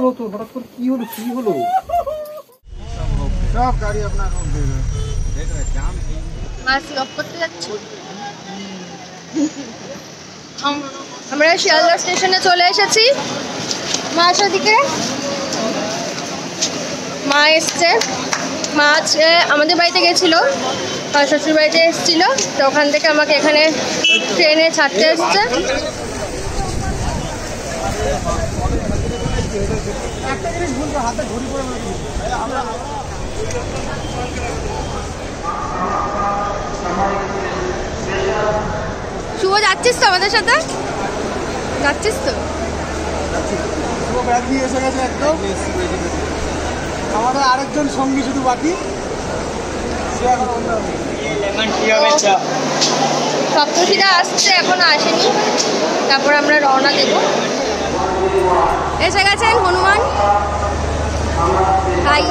হলো তো হঠাৎ করে কি হলো সব গাড়ি আপনার রোড দিয়ে দেখ রে জাম মাসি অফ করতে যাচ্ছি আমরা শিয়ালদা স্টেশনে চলে এসেছি মাসের দিকে মা এসছে মা আমাদের বাড়িতে গেছিল আর শ্বশুর বাড়িতে এসেছিল তো ওখান থেকে আমাকে এখানে ট্রেনে ছাড়তে এসছে শুভ যাচ্ছিস তো আমাদের সাথে যাচ্ছিস তো আমাদের আরেকজন সঙ্গী শুধু বাকি সপ্তর্ষিদা আসছে এখনো আসেনি তারপর আমরা রওনা দেব এসে গেছেন হনুমান হাই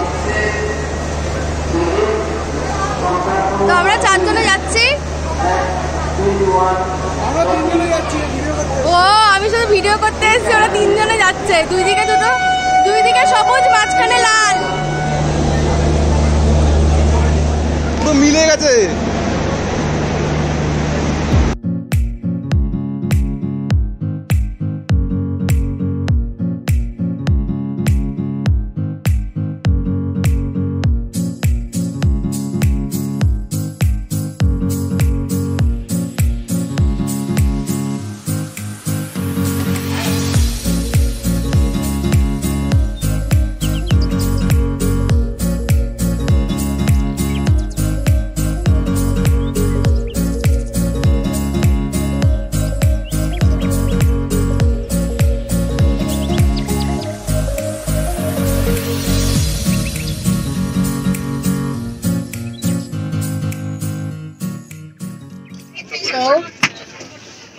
তো আমরা 4 জনে যাচ্ছি ও আমি শুধু ভিডিও করতে এসেছি ওরা 3 জনে যাচ্ছে দুই দিকে সবুজ মাঝখানে লাল তো মিলে গেছে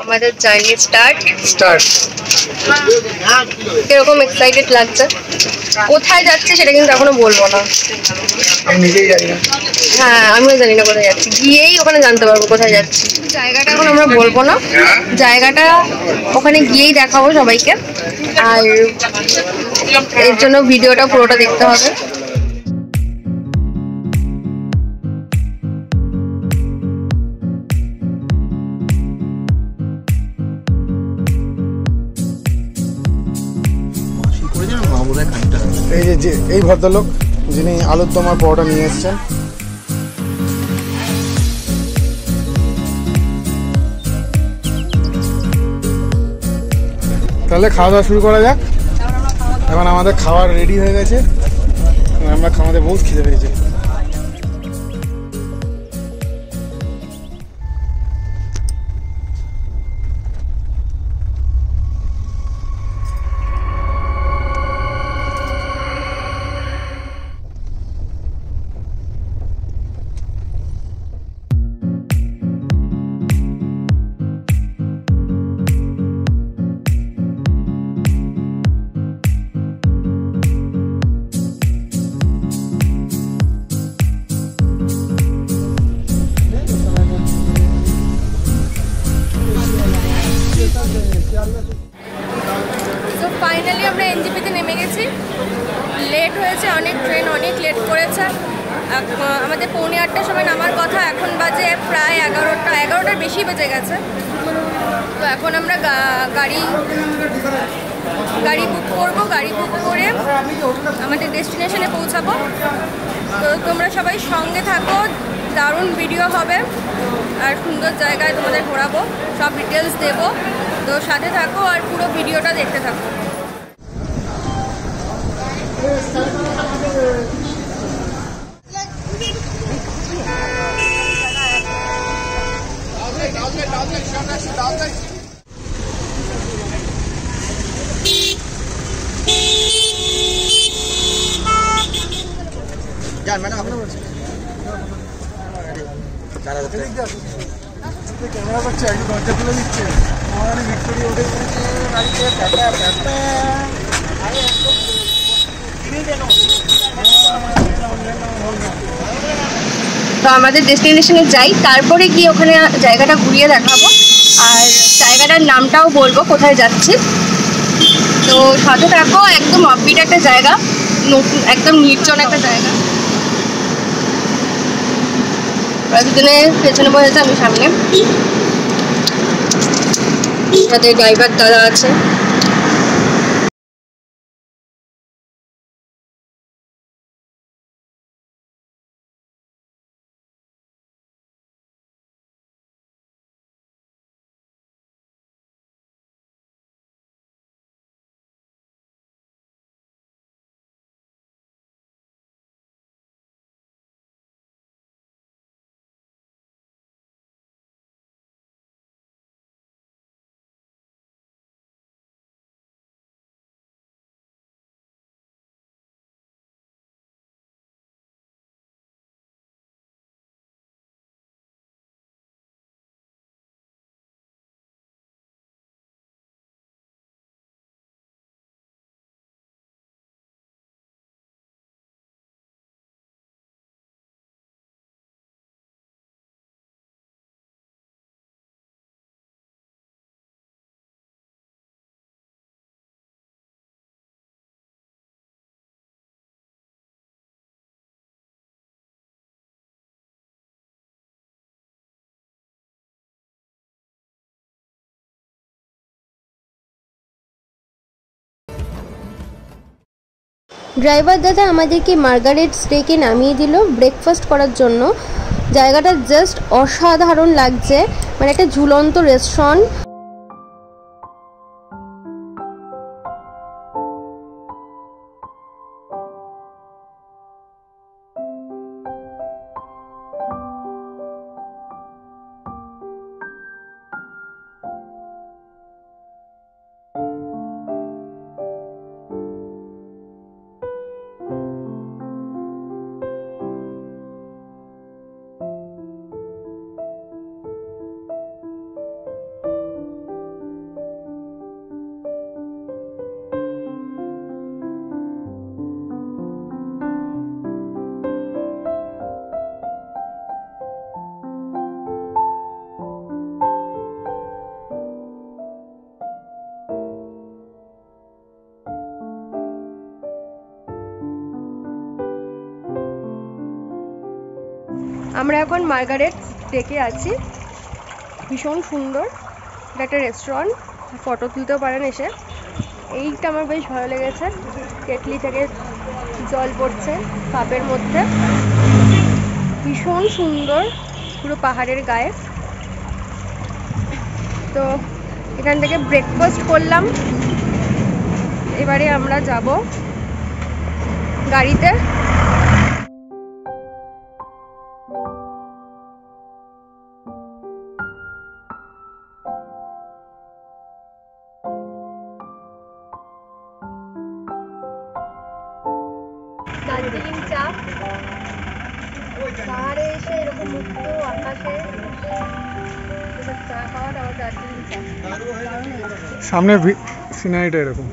আমাদের জার্নি স্টার্ট কিরকম এক্সাইটেড লাগছে কোথায় যাচ্ছে সেটা কিন্তু এখনো বলবো না আমি নিজেই জানি না হ্যাঁ আমিও জানি না কোথায় যাচ্ছি গিয়েই ওখানে জানতে পারবো কোথায় যাচ্ছি জায়গাটা এখন আমরা বলবো না জায়গাটা ওখানে গিয়েই দেখাবো সবাইকে আর এর জন্য ভিডিওটা পুরোটা দেখতে হবে এই ভদ্রলোক যিনি আলুর দম আর পরোটা নিয়ে এসেছেন তাহলে খাওয়া দাওয়া শুরু করা যাক এখন আমাদের খাবার রেডি হয়ে গেছে আমরা আমাদের বহুত খিদে পেয়েছে তো ফাইনালি আমরা এনজেপিতে নেমে গেছি লেট হয়েছে অনেক ট্রেন অনেক লেট করেছে আমাদের 8:45 সময় নামার কথা এখন বাজে প্রায় 11টার বেশি বেজে গেছে তো এখন আমরা গাড়ি বুক করবো গাড়ি বুক করে আমাদের ডেস্টিনেশনে পৌঁছাবো তো তোমরা সবাই সঙ্গে থাকো দারুণ ভিডিও হবে আর সুন্দর জায়গায় তোমাদের ঘোরাবো সব ডিটেলস দেবো তো সাথে থাকো আর পুরো ভিডিওটা দেখতে থাকো ক্যামেরা করছে একটু দরজা খুলে দিচ্ছে আমার ভিক্টোরিয়া উঠে পড়েছে গাড়িতে তো আমাদের ডেস্টিনেশনে যাই তারপরে গিয়ে ওখানে জায়গাটা ঘুরিয়ে দেখাবো আর জায়গাটার নামটাও বলবো কোথায় যাচ্ছি তো সাথে থাকো, একদম অফবিট একটা জায়গা, নতুন একদম নির্জন একটা জায়গা। দুজনে পেছনে বসেছে, আমি সামনে, সাথে ড্রাইভার দাদা আছে। ড্রাইভার দাদা আমাদেরকে মার্গারেট স্টেকে নামিয়ে দিল ব্রেকফাস্ট করার জন্য। জায়গাটা জাস্ট অসাধারণ লাগছে, মানে একটা ঝুলন্ত রেস্টুরেন্ট। আমরা এখন মার্গারেট স্টেকে আছি, ভীষণ সুন্দর। এটা একটা রেস্টুরেন্ট, ফটো তুলতেও পারেন এসে। এইটা আমার বেশ ভালো লেগেছে, কেটলি থেকে জল পড়ছে কাপের মধ্যে, ভীষণ সুন্দর, পুরো পাহাড়ের গায়ে। তো এখান থেকে ব্রেকফাস্ট করলাম, এবারে আমরা যাব গাড়িতে। দার্জিলিং চা, পাহাড়ে এসে এরকম মুক্ত আকাশে চা খাওয়া, আবার দার্জিলিং চা। সামনে সিনারিটা এরকম।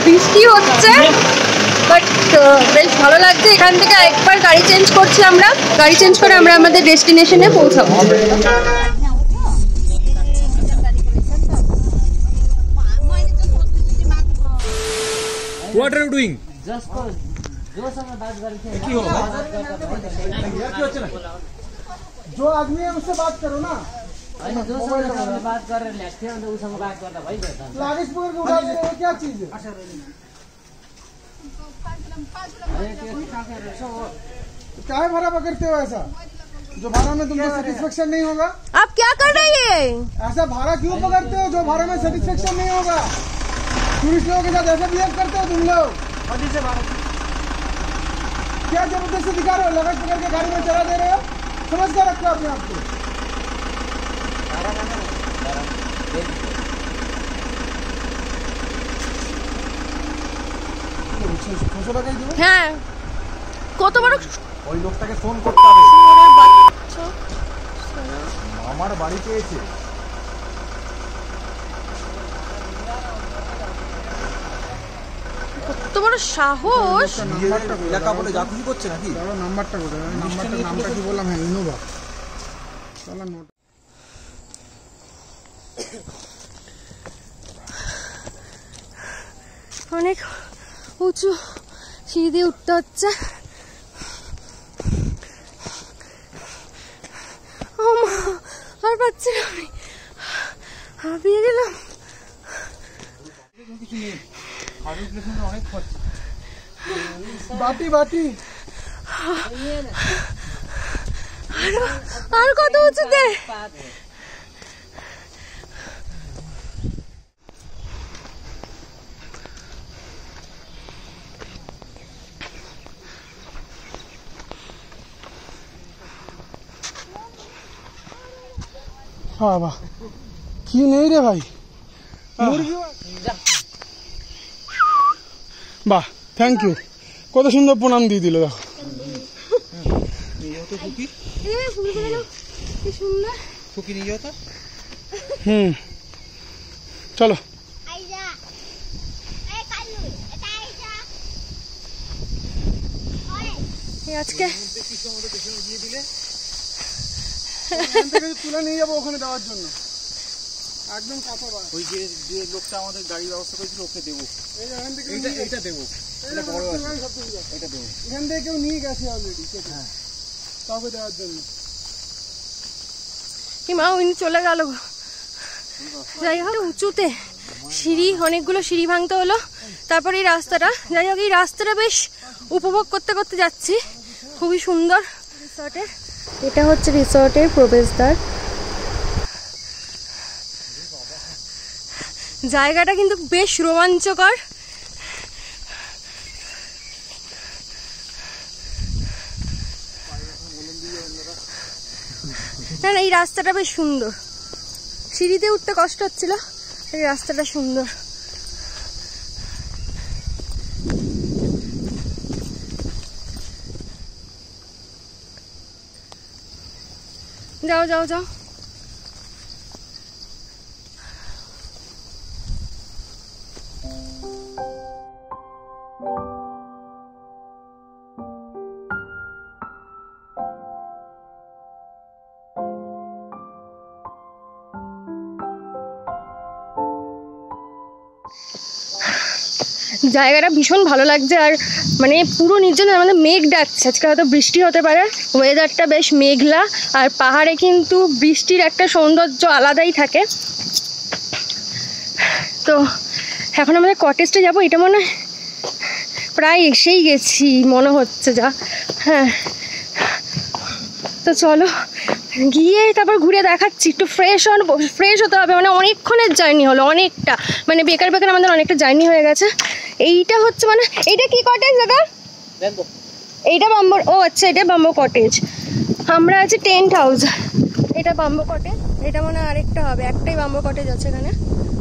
বৃষ্টি হচ্ছে, বাট বেশ ভালো লাগছে। এখান থেকে একবার গাড়ি চেঞ্জ করছি, আমরা গাড়ি চেঞ্জ করে আমরা আমাদের ডেস্টিনেশনে পৌঁছাবো। What are you doing? जो आदमी है उससे बात करो ना। बात कर रहे हैं उससे बात करता भाई लागिश पकड़ के उठा दे रहे हो, क्या चीज है? क्या भाड़ा पकड़ते हो ऐसा? जो भाड़ा में तुमको सेटिस्फेक्शन नहीं होगा? आप क्या कर रहे हैं? ऐसा भाड़ा क्यों पकड़ते हो जो भाड़ा में सेटिस्फेक्शन नहीं होगा? टूरिस्ट लोगों के साथ ऐसा बिहेव करते हो तुम लोग? क्या जबरदस्ती दिखा रहे हो? लगेज पकड़ के गाड़ी में चला दे रहे हो? समझ कर रखो अपने आप को। হ্যাঁ কত বড় ওই লোকটাকে ফোন করতে হবে, আমার বাড়িতে এসে কত বড় সাহস। এলাকা বলে যা খুশি করছে নাকি? নাম্বারটা কোথায়? নামটা কি বললাম? হ্যাঁ ইনোভা। অনেক উঁচু সিঁড়ি দিয়ে উঠতে হচ্ছে। আর পাচ্ছি না, আমি হাঁপিয়ে গেলাম। আর কত উঁচুতে? বাবা কি নেই রে ভাই, বাহ থ্যাংক ইউ, কত সুন্দর প্রণাম দিয়ে দিল। দেখো চলো আজকে তুলে নিয়ে যাবো ওখানে দেওয়ার জন্য, একদম কাঁচা। ওই যে লোকটা আমাদের গাড়ি ব্যবস্থা করেছিল ওকে দেবো, এইটা দেবো, এটা বড় আছে, এটা দেবো। এখান থেকে কেউ নিয়ে গেছে অলরেডি, হ্যাঁ কাউকে দেওয়ার জন্য। কি মা উনি চলে গেল। যাই হোক উঁচুতে সিঁড়ি, অনেকগুলো সিঁড়ি ভাঙতে হলো, তারপরে এই রাস্তাটা, যাই হোক এই রাস্তাটা বেশ উপভোগ করতে করতে যাচ্ছি, খুবই সুন্দর। রিসর্টের এটা হচ্ছে রিসর্টের প্রবেশদ্বার। জায়গাটা কিন্তু বেশ রোমাঞ্চকর। না না এই রাস্তাটা বেশ সুন্দর, সিঁড়িতে উঠতে কষ্ট হচ্ছিল, এই রাস্তাটা সুন্দর। যাও যাও যাও। জায়গাটা ভীষণ ভালো লাগছে, আর মানে পুরো নির্জন, আমাদের মেঘ ডাকছে, আজকে হয়তো বৃষ্টি হতে পারে। ওয়েদারটা বেশ মেঘলা, আর পাহাড়ে কিন্তু বৃষ্টির একটা সৌন্দর্য আলাদাই থাকে। তো এখন আমাদের কটেজটা যাবো, এটা মনে হয় প্রায় এসেই গেছি মনে হচ্ছে যা। হ্যাঁ তো চলো গিয়ে তারপর ঘুরে দেখাচ্ছি। একটু ফ্রেশ হতে হবে, মানে অনেকক্ষণের জার্নি হলো, অনেকটা, মানে বেকার আমাদের অনেকটা জার্নি হয়ে গেছে। এইটা হচ্ছে মানে এইটা কি কটেজ দাদা? এইটা বাম্বো, ও আচ্ছা এটা বাম্বো কটেজ। আমরা আছি টেন্ট হাউস, এটা বাম্বো কটেজ, এটা মনে হয় আরেকটা হবে, একটাই বাম্বো কটেজ আছে এখানে।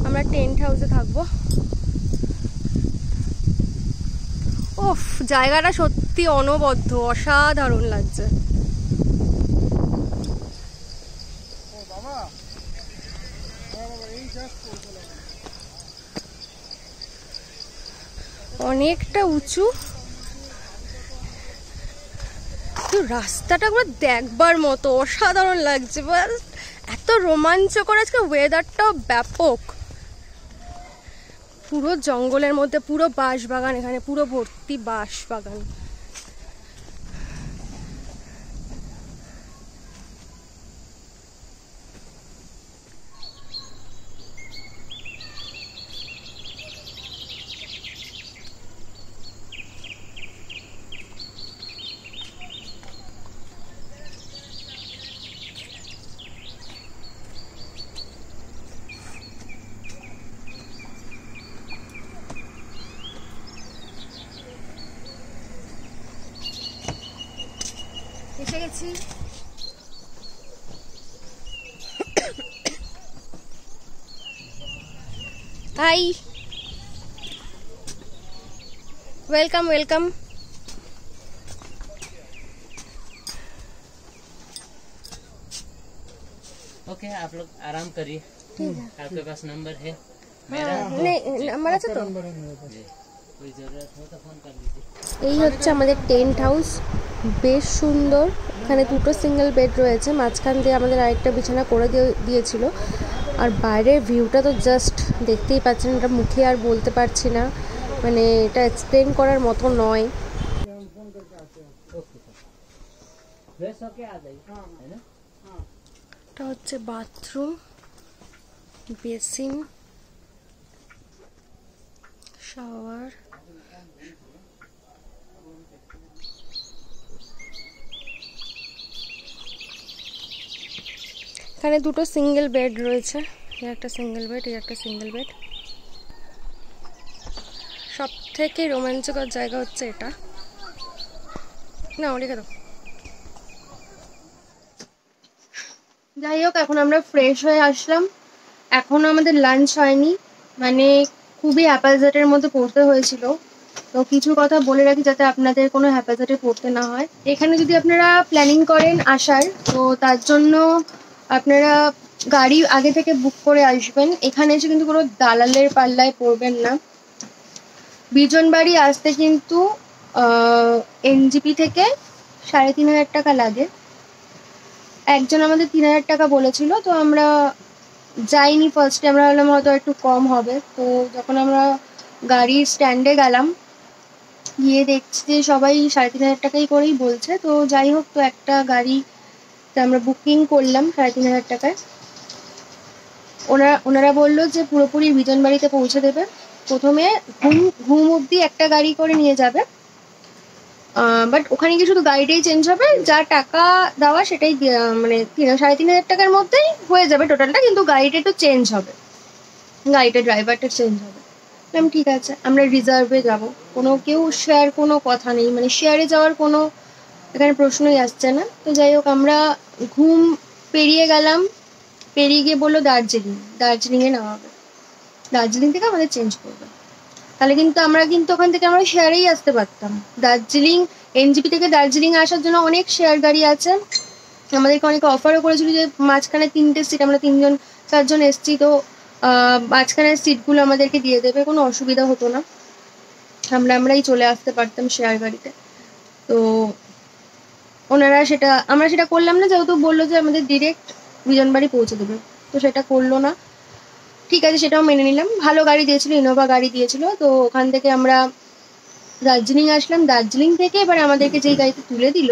আমরা টেন্ট হাউসে থাকবো। ওফ জায়গাটা সত্যি অনবদ্য, অসাধারণ লাগছে। অনেকটা উঁচু, তো রাস্তাটা পুরো দেখবার মতো, অসাধারণ লাগছে, এত রোমাঞ্চকর। আজকে ওয়েদারটাও ব্যাপক, পুরো জঙ্গলের মধ্যে, পুরো বাঁশ বাগান, এখানে পুরো ভর্তি বাঁশ বাগান। এসে গেছি। High, welcome welcome. ओके, आप लोग आराम करिए। ठीक है, आपके पास नंबर है मेरा? नहीं, नंबर আছে তো, कोई जरूरत हो तो फोन कर लीजिए। এই হচ্ছে আমাদের টেন্ট হাউস, বেশ সুন্দর। এখানে দুটো সিঙ্গেল বেড রয়েছে, মাঝখান দিয়ে আমাদের আরেকটা বিছানা করে দিয়েছিল। আর বাইরের ভিউটা তো জাস্ট দেখতেই পাচ্ছেন, এটা মুখে আর বলতে পারছি না, মানে এটা এক্সপ্লেন করার মতো নয়। এটা হচ্ছে বাথরুম, বেসিন, শাওয়ার। এখানে দুটো সিঙ্গেল বেড রয়েছে, এই একটা সিঙ্গেল বেড, এই একটা সিঙ্গেল বেড। সব থেকে রোমাঞ্চকর জায়গা হচ্ছে এটা। না, রেখে দাও। যাই হোক, এখন আমরা ফ্রেশ হয়ে আসলাম। এখনো আমাদের লাঞ্চ হয়নি, মানে খুবই হ্যাপাজার্টের মধ্যে পড়তে হয়েছিল। তো কিছু কথা বলে রাখি যাতে আপনাদের কোনো হ্যাপাজার্টে পড়তে না হয়। এখানে যদি আপনারা প্ল্যানিং করেন আসার, তো তার জন্য আপনারা গাড়ি আগে থেকে বুক করে আসবেন। এখানে এসে কিন্তু কোনো দালালের পাল্লায় পড়বেন না। বিজনবাড়ি আসতে কিন্তু এনজিপি থেকে ৩,৫০০ টাকা লাগে। একজন আমাদের ৩,০০০ টাকা বলেছিল, তো আমরা যাইনি ফার্স্টে, আমরা ভাবলাম হয়তো একটু কম হবে। তো যখন আমরা গাড়ির স্ট্যান্ডে গেলাম, গিয়ে দেখছি যে সবাই ৩,৫০০ টাকাই করেই বলছে। তো যাই হোক, তো একটা গাড়ি আমরা বুকিং করলাম ৩,৫০০ টাকায়। ওনারা বললো যে পুরোপুরি বিজনবাড়িতে পৌঁছে দেবে। প্রথমে ঘুম অব্দি একটা গাড়ি করে নিয়ে যাবে, বাট ওখানে গিয়ে শুধু গাড়িটাই চেঞ্জ হবে, যা টাকা দেওয়া সেটাই, মানে ৩,৫০০ টাকার মধ্যেই হয়ে যাবে টোটালটা, কিন্তু গাড়িটা একটু চেঞ্জ হবে, গাড়িটা ড্রাইভারটা চেঞ্জ হবে। বললাম ঠিক আছে, আমরা রিজার্ভে যাব, কেউ শেয়ার কোনো কথা নেই, মানে শেয়ারে যাওয়ার কোনো এখানে প্রশ্নই আসছে না। তো যাই হোক, আমরা ঘুম পেরিয়ে গেলাম, পেরিয়ে গিয়ে বললো দার্জিলিংয়ে নেওয়া হবে, দার্জিলিং থেকে আমাদের চেঞ্জ করবে। তাহলে কিন্তু আমরা ওখান থেকে আমরা শেয়ারেই আসতে পারতাম। দার্জিলিং, এনজিপি থেকে দার্জিলিং আসার জন্য অনেক শেয়ার গাড়ি আছে। আমাদেরকে অনেক অফারও করেছিল যে মাঝখানে 3টে সিট, আমরা 3-4জন এসছি, তো মাঝখানের সিটগুলো আমাদেরকে দিয়ে দেবে, কোনো অসুবিধা হতো না, আমরাই চলে আসতে পারতাম শেয়ার গাড়িতে। তো আমরা সেটা করলাম না, যেহেতু বললো যে আমাদের ডিরেক্ট বিজনবাড়ি পৌঁছে দেবে, তো সেটা করলো না। ঠিক আছে, সেটাও মেনে নিলাম। ভালো গাড়ি দিয়েছিল, ইনোভা গাড়ি দিয়েছিল। তো ওখান থেকে আমরা দার্জিলিং আসলাম। দার্জিলিং থেকে এবার আমাদেরকে যেই গাড়িতে তুলে দিল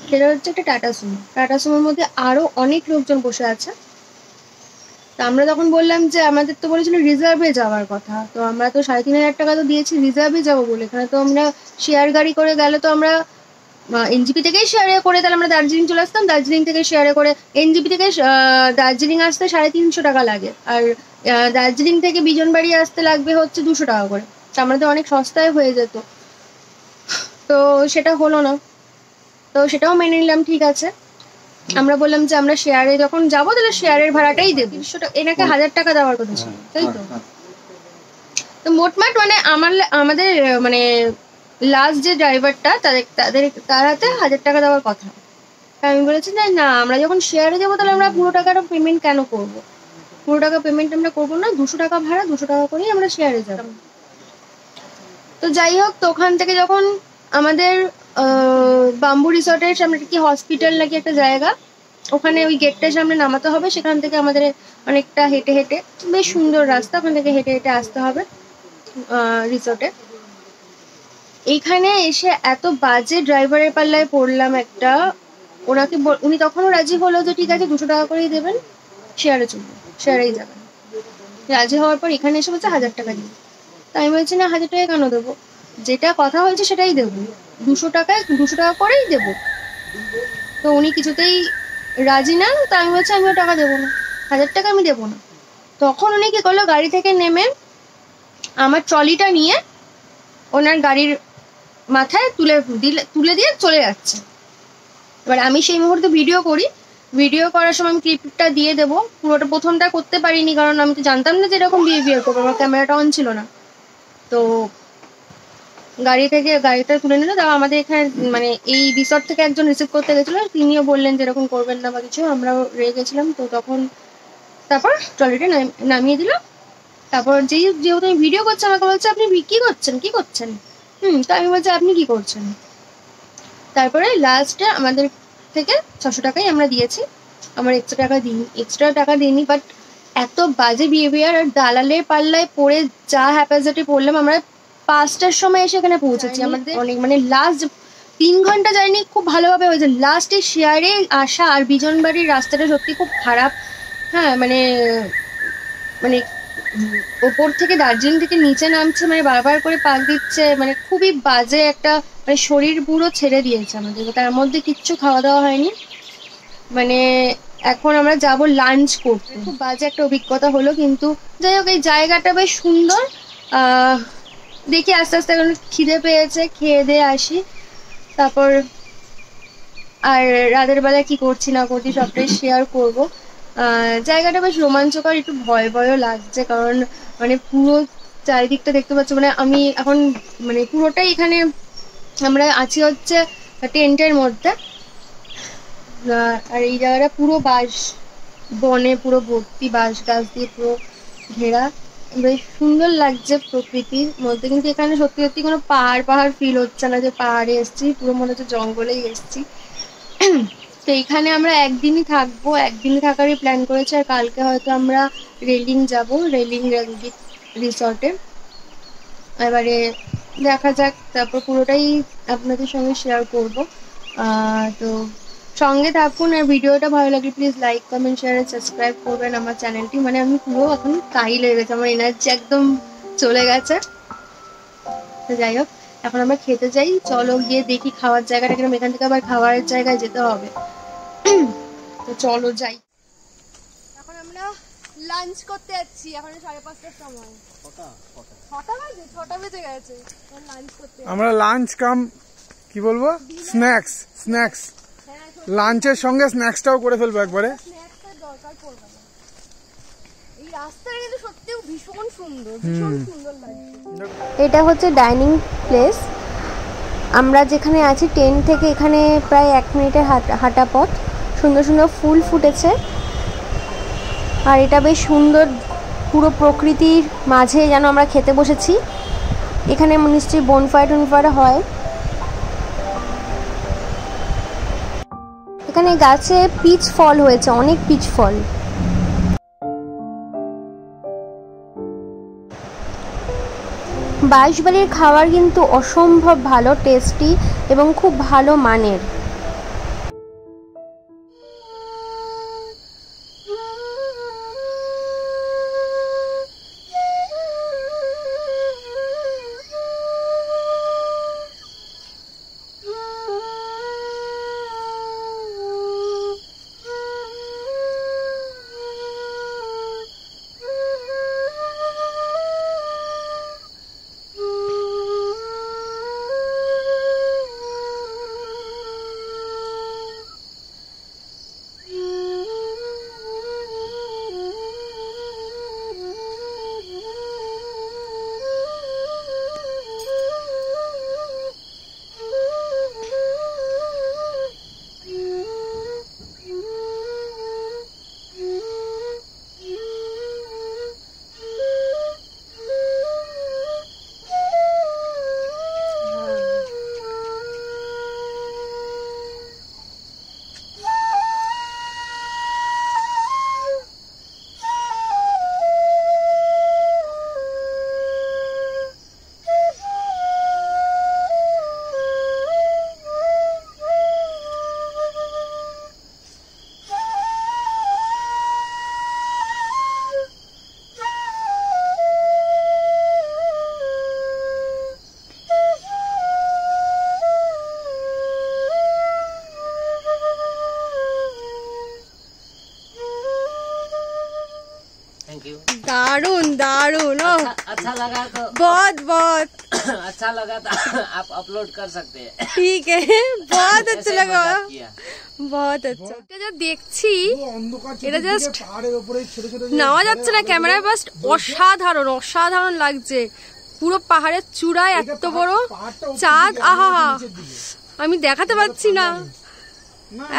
সেটা হচ্ছে একটা টাটা সুমো। টাটা সুমোর মধ্যে আরও অনেক লোকজন বসে আছে। তো আমরা তখন বললাম যে আমাদের তো বলেছিল রিজার্ভে যাওয়ার কথা, তো আমরা তো ৩,৫০০ টাকা তো দিয়েছি রিজার্ভে যাবো বলে। এখানে তো আমরা শেয়ার গাড়ি করে গেলে তো আমরা এনজিপি থেকেই শেয়ারে করে তাহলে আমরা দার্জিলিং চলে আসতাম, দার্জিলিং থেকে শেয়ারে করে এনজিপি থেকে দার্জিলিং আসতে ৩৫০ টাকা লাগে, আর দার্জিলিং থেকে বিজনবাড়ি আসতে লাগবে হচ্ছে 200 টাকা করে। তো আমাদের অনেক সস্তায় হয়ে যেত, তো সেটা হলো না। তো সেটাও মেনে নিলাম, ঠিক আছে। আমরা বললাম যে আমরা শেয়ারে যখন যাবো তাহলে শেয়ারের ভাড়াটাই দেবো। ৩০০ টাকা, এনাকে ১,০০০ টাকা দেওয়ার কথা ছিল, তাই তো? তো মোটমাট মানে আমাদের মানে লাস্ট যে ড্রাইভারটা তার হাতে ১,০০০ টাকা দেওয়ার কথা। আমি বলেছি না, আমরা যখন শেয়ারে যাবো তাহলে আমরা পুরো টাকাটা পেমেন্ট কেন করবো, পুরো টাকা পেমেন্ট আমরা করবো না, ২০০ টাকা ভাড়া, ২০০ টাকা করেই আমরা শেয়ারে যাব। তো যাই হোক, তো ওখান থেকে যখন আমাদের বাম্বু রিসর্টের সামনে কি হসপিটাল নাকি একটা জায়গা, ওখানে ওই গেটটার সামনে নামাতে হবে। সেখান থেকে আমাদের অনেকটা হেঁটে হেঁটে, বেশ সুন্দর রাস্তা, ওখান থেকে হেঁটে হেঁটে আসতে হবে রিসর্টে। এইখানে এসে এত বাজে ড্রাইভারের পাল্লায় পড়লাম একটা। উনি তখনও রাজি হলো যে ঠিক আছে ২০০ টাকা করেই দেবেন, শেয়ারে চলবে, শেয়ারেই যাবেন। রাজি হওয়ার পর এখানে এসে বলছে ১,০০০ টাকা দিই। তো আমি বলছি না, ১,০০০ টাকা কেন দেবো, যেটা কথা হয়েছে সেটাই দেবো, ২০০ টাকা করেই দেবো। তো উনি কিছুতেই রাজি না। তো আমি বলছি আমিও টাকা দেবো না, ১,০০০ টাকা আমি দেবো না। তখন উনি কি করলো, গাড়ি থেকে নেমে আমার ট্রলিটা নিয়ে ওনার গাড়ির মাথায় তুলে দিয়ে চলে যাচ্ছে। এবার আমি সেই মুহূর্তে ভিডিও করি, ভিডিও করার সময় আমি ক্লিপটা দিয়ে দেবো। পুরোটা প্রথমটা করতে পারিনি, কারণ আমি তো জানতাম না যে এরকম বিহেভিয়ার করবো, আমার ক্যামেরাটা অন ছিল না। তো গাড়ি থেকে গাড়িটা তুলে নিল, তারপর আমাদের এখানে মানে এই রিসর্ট থেকে একজন রিসিভ করতে গেছিলো, তিনিও বললেন যে এরকম করবেন না বা কিছু, আমরাও রেগে গেছিলাম। তো তখন তারপর ট্রলিটা নামিয়ে দিল। তারপর যেহেতু আমি ভিডিও করছি, আমাকে বলছে আপনি কি করছেন। তো আমি বলছি আপনি কি করছেন। তারপরে লাস্টে আমাদের থেকে 600 টাকাই আমরা দিয়েছি, আমার এক্সট্রা টাকা দিইনি। বাট এত বাজে বিহেভিয়ার, আর দালালের পাল্লায় পড়ে যা হ্যাপাজাটি পড়লাম। আমরা 5টার সময় এসে এখানে পৌঁছেছি, আমাদের অনেক মানে লাস্ট 3 ঘন্টা জার্নি খুব ভালোভাবে হয়েছে। লাস্টে শেয়ারে আসা আর বিজনবাড়ির রাস্তাটা সত্যি খুব খারাপ। হ্যাঁ মানে ওপর থেকে দার্জিলিং থেকে নিচে নামছে, মানে বারবার করে পাক দিচ্ছে, মানে খুবই বাজে একটা, মানে শরীর পুরো ছেড়ে দিয়েছে আমাদের। তার মধ্যে কিচ্ছু খাওয়া দাওয়া হয়নি। মানে এখন আমরা যাব লাঞ্চ করতে, খুব বাজে একটা অভিজ্ঞতা হলো। কিন্তু যাই হোক, এই জায়গাটা বেশ সুন্দর। দেখি আস্তে আস্তে এখন খিদে পেয়েছে, খেয়ে দিয়ে আসি। তারপর আর রাতের বেলা কি করছি না করছি সবটাই শেয়ার করবো। জায়গাটা বেশ রোমাঞ্চকর, একটু ভয়ও লাগছে, কারণ মানে পুরো চারিদিকটা দেখতে পাচ্ছ। মানে আমি এখন মানে পুরোটাই এখানে আমরা আছি হচ্ছে টেন্টের মধ্যে, আর এই জায়গাটা পুরো বনে পুরো ভর্তি, বাঁশ গাছ দিয়ে পুরো ঘেরা, বেশ সুন্দর লাগছে প্রকৃতির মধ্যে। কিন্তু এখানে সত্যি সত্যি কোনো পাহাড় ফিল হচ্ছে না যে পাহাড়ে এসছি, পুরো মনে হচ্ছে জঙ্গলেই এসছি। তো এখানে আমরা একদিনই থাকবো, একদিনই থাকারই প্ল্যান করেছি। আর কালকে হয়তো আমরা রেলিং যাব, রেলিং রিসর্টে। এবারে দেখা যাক, তারপর পুরোটাই আপনাদের সঙ্গে শেয়ার করব। তো সঙ্গে থাকুন, আর ভিডিওটা ভালো লাগলে please like comment share subscribe করবেন আমার চ্যানেলটি। মানে আমি পুরো এখন তাই লেগে গেছে, আমার এনার্জি একদম চলে গেছে। তো যাই হোক, এখন আমরা খেতে যাই, চলো গিয়ে দেখি খাওয়ার জায়গাটা কিরকম। এখান থেকে আবার খাওয়ার জায়গায় যেতে হবে, তো চলো যাই। এখন আমরা লাঞ্চ করতে যাচ্ছি, এখন 5:30টার সময়। 6টা বেজে গেছে, লাঞ্চ করতে। আমরা লাঞ্চ কাম কি বলবো, স্ন্যাক্স লাঞ্চের সঙ্গে স্ন্যাক্সটাও করে ফেলবো একবারে। স্ন্যাক্সের দরকার পড়বে না। এই রাস্তাটা কিন্তু সত্যিই ভীষণ সুন্দর, ভীষণ সুন্দর লাগছে। এটা হচ্ছে ডাইনিং প্লেস। আমরা যেখানে আছি টেন্ট থেকে এখানে প্রায় 1 মিনিটের হাঁটা পথ। সুন্দর সুন্দর ফুল ফুটেছে, আর এটা বেশ সুন্দর, পুরো প্রকৃতির মাঝে যেন আমরা খেতে বসেছি। এখানে নিশ্চয়ই বনফায়ার হয়। এখানে গাছে পিচ ফল হয়েছে, অনেক পিচ ফল। বাঁশবাড়ির খাবার কিন্তু অসম্ভব ভালো, টেস্টি এবং খুব ভালো মানের। दारुण दारुण, अच्छा लगा तो बहुत बहुत अच्छा लगा तो आप अपलोड कर सकते हैं। ठीक है, बहुत अच्छा लगा, बहुत अच्छा। এটা যা দেখছি এটা জাস্ট নেওয়া যাচ্ছে না ক্যামেরায়, জাস্ট অসাধারণ অসাধারণ লাগছে। পুরো পাহাড়ের চূড়ায় এত বড় চাঁদ, আহা আমি দেখাতে পারছি না,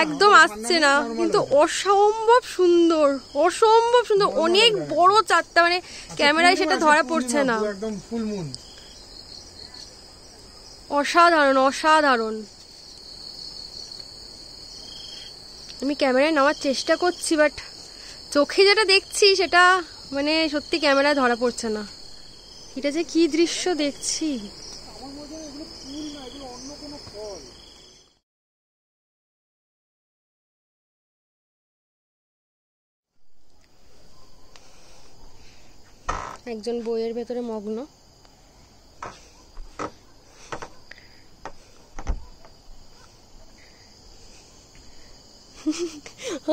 একদম আসছে না, কিন্তু অসম্ভব সুন্দর, অসম্ভব সুন্দর, অনেক বড় চাঁদটা, মানে ক্যামেরায় সেটা ধরা পড়ছে না। অসাধারণ অসাধারণ। আমি ক্যামেরায় নেওয়ার চেষ্টা করছি, বাট চোখে যেটা দেখছি সেটা মানে সত্যি ক্যামেরায় ধরা পড়ছে না। এটা যে কি দৃশ্য দেখছি। একজন বইয়ের ভেতরে মগ্ন।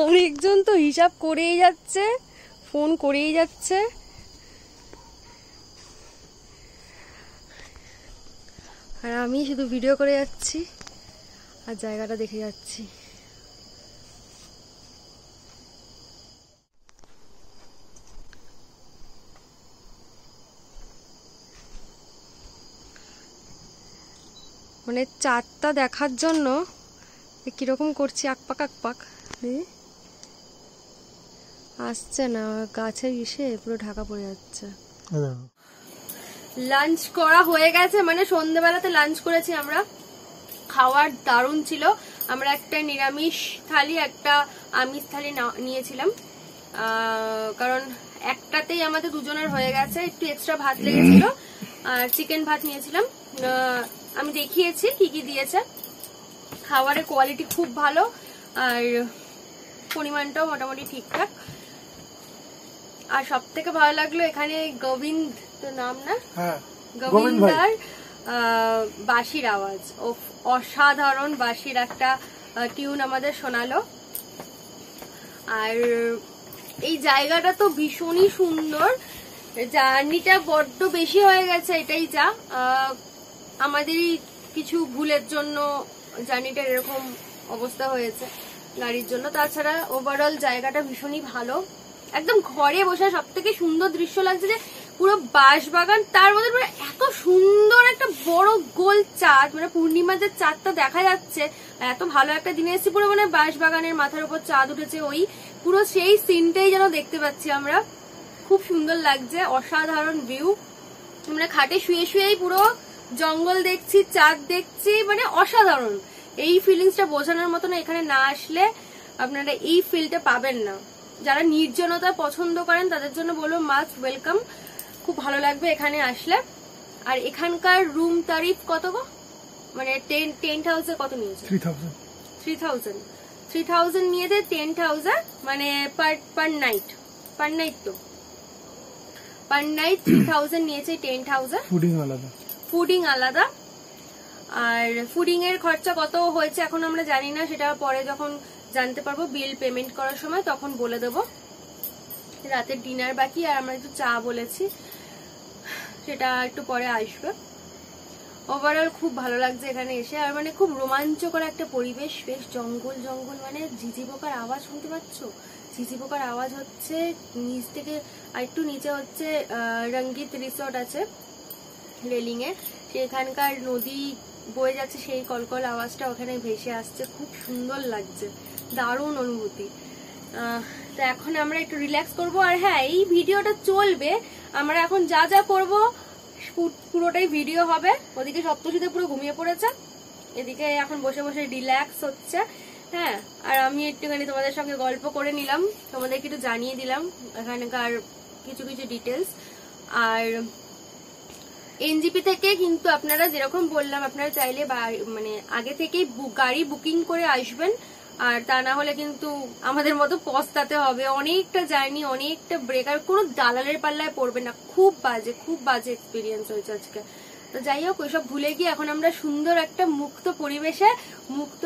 আরেকজন তো হিসাব করেই যাচ্ছে, ফোন করেই যাচ্ছে। আর আমি শুধু ভিডিও করে যাচ্ছি আর জায়গাটা দেখে যাচ্ছি। মানে চাঁদটা দেখার জন্য কিরকম করছি, আকপাক আকপাক, আসছে না, গাছের ইসে পুরো ঢাকা পড়ে যাচ্ছে। লাঞ্চ করা হয়ে গেছে, মানে সন্ধ্যেবেলাতে লাঞ্চ করেছি আমরা। খাওয়ার দারুণ ছিল। আমরা একটা নিরামিষ থালি একটা আমিষ থালি নিয়েছিলাম, কারণ একটাতেই আমাদের দুজনের হয়ে গেছে। একটু এক্সট্রা ভাত লেগেছিল আর চিকেন ভাত নিয়েছিলাম। আমি দেখিয়েছি কি কি দিয়েছে। খাবারের কোয়ালিটি খুব ভালো আর পরিমাণটাও মোটামুটি ঠিকঠাক। আর সব থেকে ভালো লাগলো এখানে গোবিন্দ তো নাম না, গোবিন্দার বাঁশির আওয়াজ, অসাধারণ বাঁশির একটা টিউন আমাদের শোনালো। আর এই জায়গাটা তো ভীষণই সুন্দর। জার্নিটা বড্ড বেশি হয়ে গেছে, এটাই যা আমাদেরই কিছু ভুলের জন্য জার্নিটার এরকম অবস্থা হয়েছে গাড়ির জন্য। তাছাড়া ওভারঅল জায়গাটা ভীষণই ভালো। একদম ঘরে বসে সব থেকে সুন্দর দৃশ্য লাগছে যে পুরো বাঁশবাগান, তার মধ্যে পুরো এত সুন্দর একটা বড় গোল চাঁদ, মানে পূর্ণিমার যে চাঁদটা দেখা যাচ্ছে। এত ভালো একটা দিনে এসেছি, পুরো মানে বাঁশবাগানের মাথার উপর চাঁদ উঠেছে, ওই পুরো সেই সিনটাই যেন দেখতে পাচ্ছি আমরা। খুব সুন্দর লাগছে, অসাধারণ ভিউ। আমরা খাটে শুয়ে শুয়েই পুরো জঙ্গল দেখছি, চাঁদ দেখছি, মানে অসাধারণ। এই ফিলিংসটা বোঝানোর মতো না, এখানে না আসলে আপনারা এই ফিলটা পাবেন না। যারা নির্জনতা পছন্দ করেন তাদের জন্য বলবো মাস্ট ওয়েলকাম, খুব ভালো লাগবে এখানে আসলে। আর এখানকার রুম তারিফ কত গো, মানে টেন্ট হাউসে কত নিয়েছে? 3000 নিয়েছে টেন্ট হাউসে, মানে পার নাইট তো পার নাইট 3000 নিয়েছে টেন্ট হাউসে। ফুডিং আলাদা। আর ফুডিং এর খরচা কত হয়েছে এখন আমরা জানি না, সেটা পরে যখন জানতে পারবো বিল পেমেন্ট করার সময় তখন বলে দেবো। রাতের ডিনার বাকি, আর আমরা একটু চা বলেছি, সেটা একটু পরে আসবে। ওভারঅল খুব ভালো লাগছে এখানে এসে। আর মানে খুব রোমাঞ্চকর একটা পরিবেশ, বেশ জঙ্গল জঙ্গল, মানে ঝিঝি পোকার আওয়াজ শুনতে পাচ্ছ? ঝিঝি পোকার আওয়াজ হচ্ছে নিচ থেকে। আর একটু নিচে হচ্ছে রঙ্গিত রিসোর্ট আছে রেলিং এ, সেখানকার নদী বয়ে যাচ্ছে, সেই কলকল আওয়াজটা ওখানে ভেসে আসছে, খুব সুন্দর লাগছে, দারুণ অনুভূতি। তো এখন আমরা একটু রিল্যাক্স করবো। আর হ্যাঁ, এই ভিডিওটা চলবে, আমরা এখন যা যা করবো পুরোটাই ভিডিও হবে। ওদিকে সপ্তশীতে পুরো ঘুমিয়ে পড়েছে, এদিকে এখন বসে বসে রিল্যাক্স হচ্ছে। হ্যাঁ, আর আমি একটুখানি তোমাদের সঙ্গে গল্প করে নিলাম, তোমাদেরকে একটু জানিয়ে দিলাম এখানকার কিছু কিছু ডিটেলস। আর এনজিপি থেকে কিন্তু আপনারা যেরকম বললাম, আপনারা চাইলে মানে আগে থেকেই গাড়ি বুকিং করে আসবেন, আর তা না হলে কিন্তু আমাদের মতো পস্তাতে হবে। অনেকটা জার্নি, অনেকটা ব্রেক, আর কোনো দালালের পাল্লায় পড়বে না। খুব বাজে এক্সপিরিয়েন্স হয়েছে আজকে। তো যাই হোক, ওইসব ভুলে গিয়ে এখন আমরা সুন্দর একটা মুক্ত পরিবেশে, মুক্ত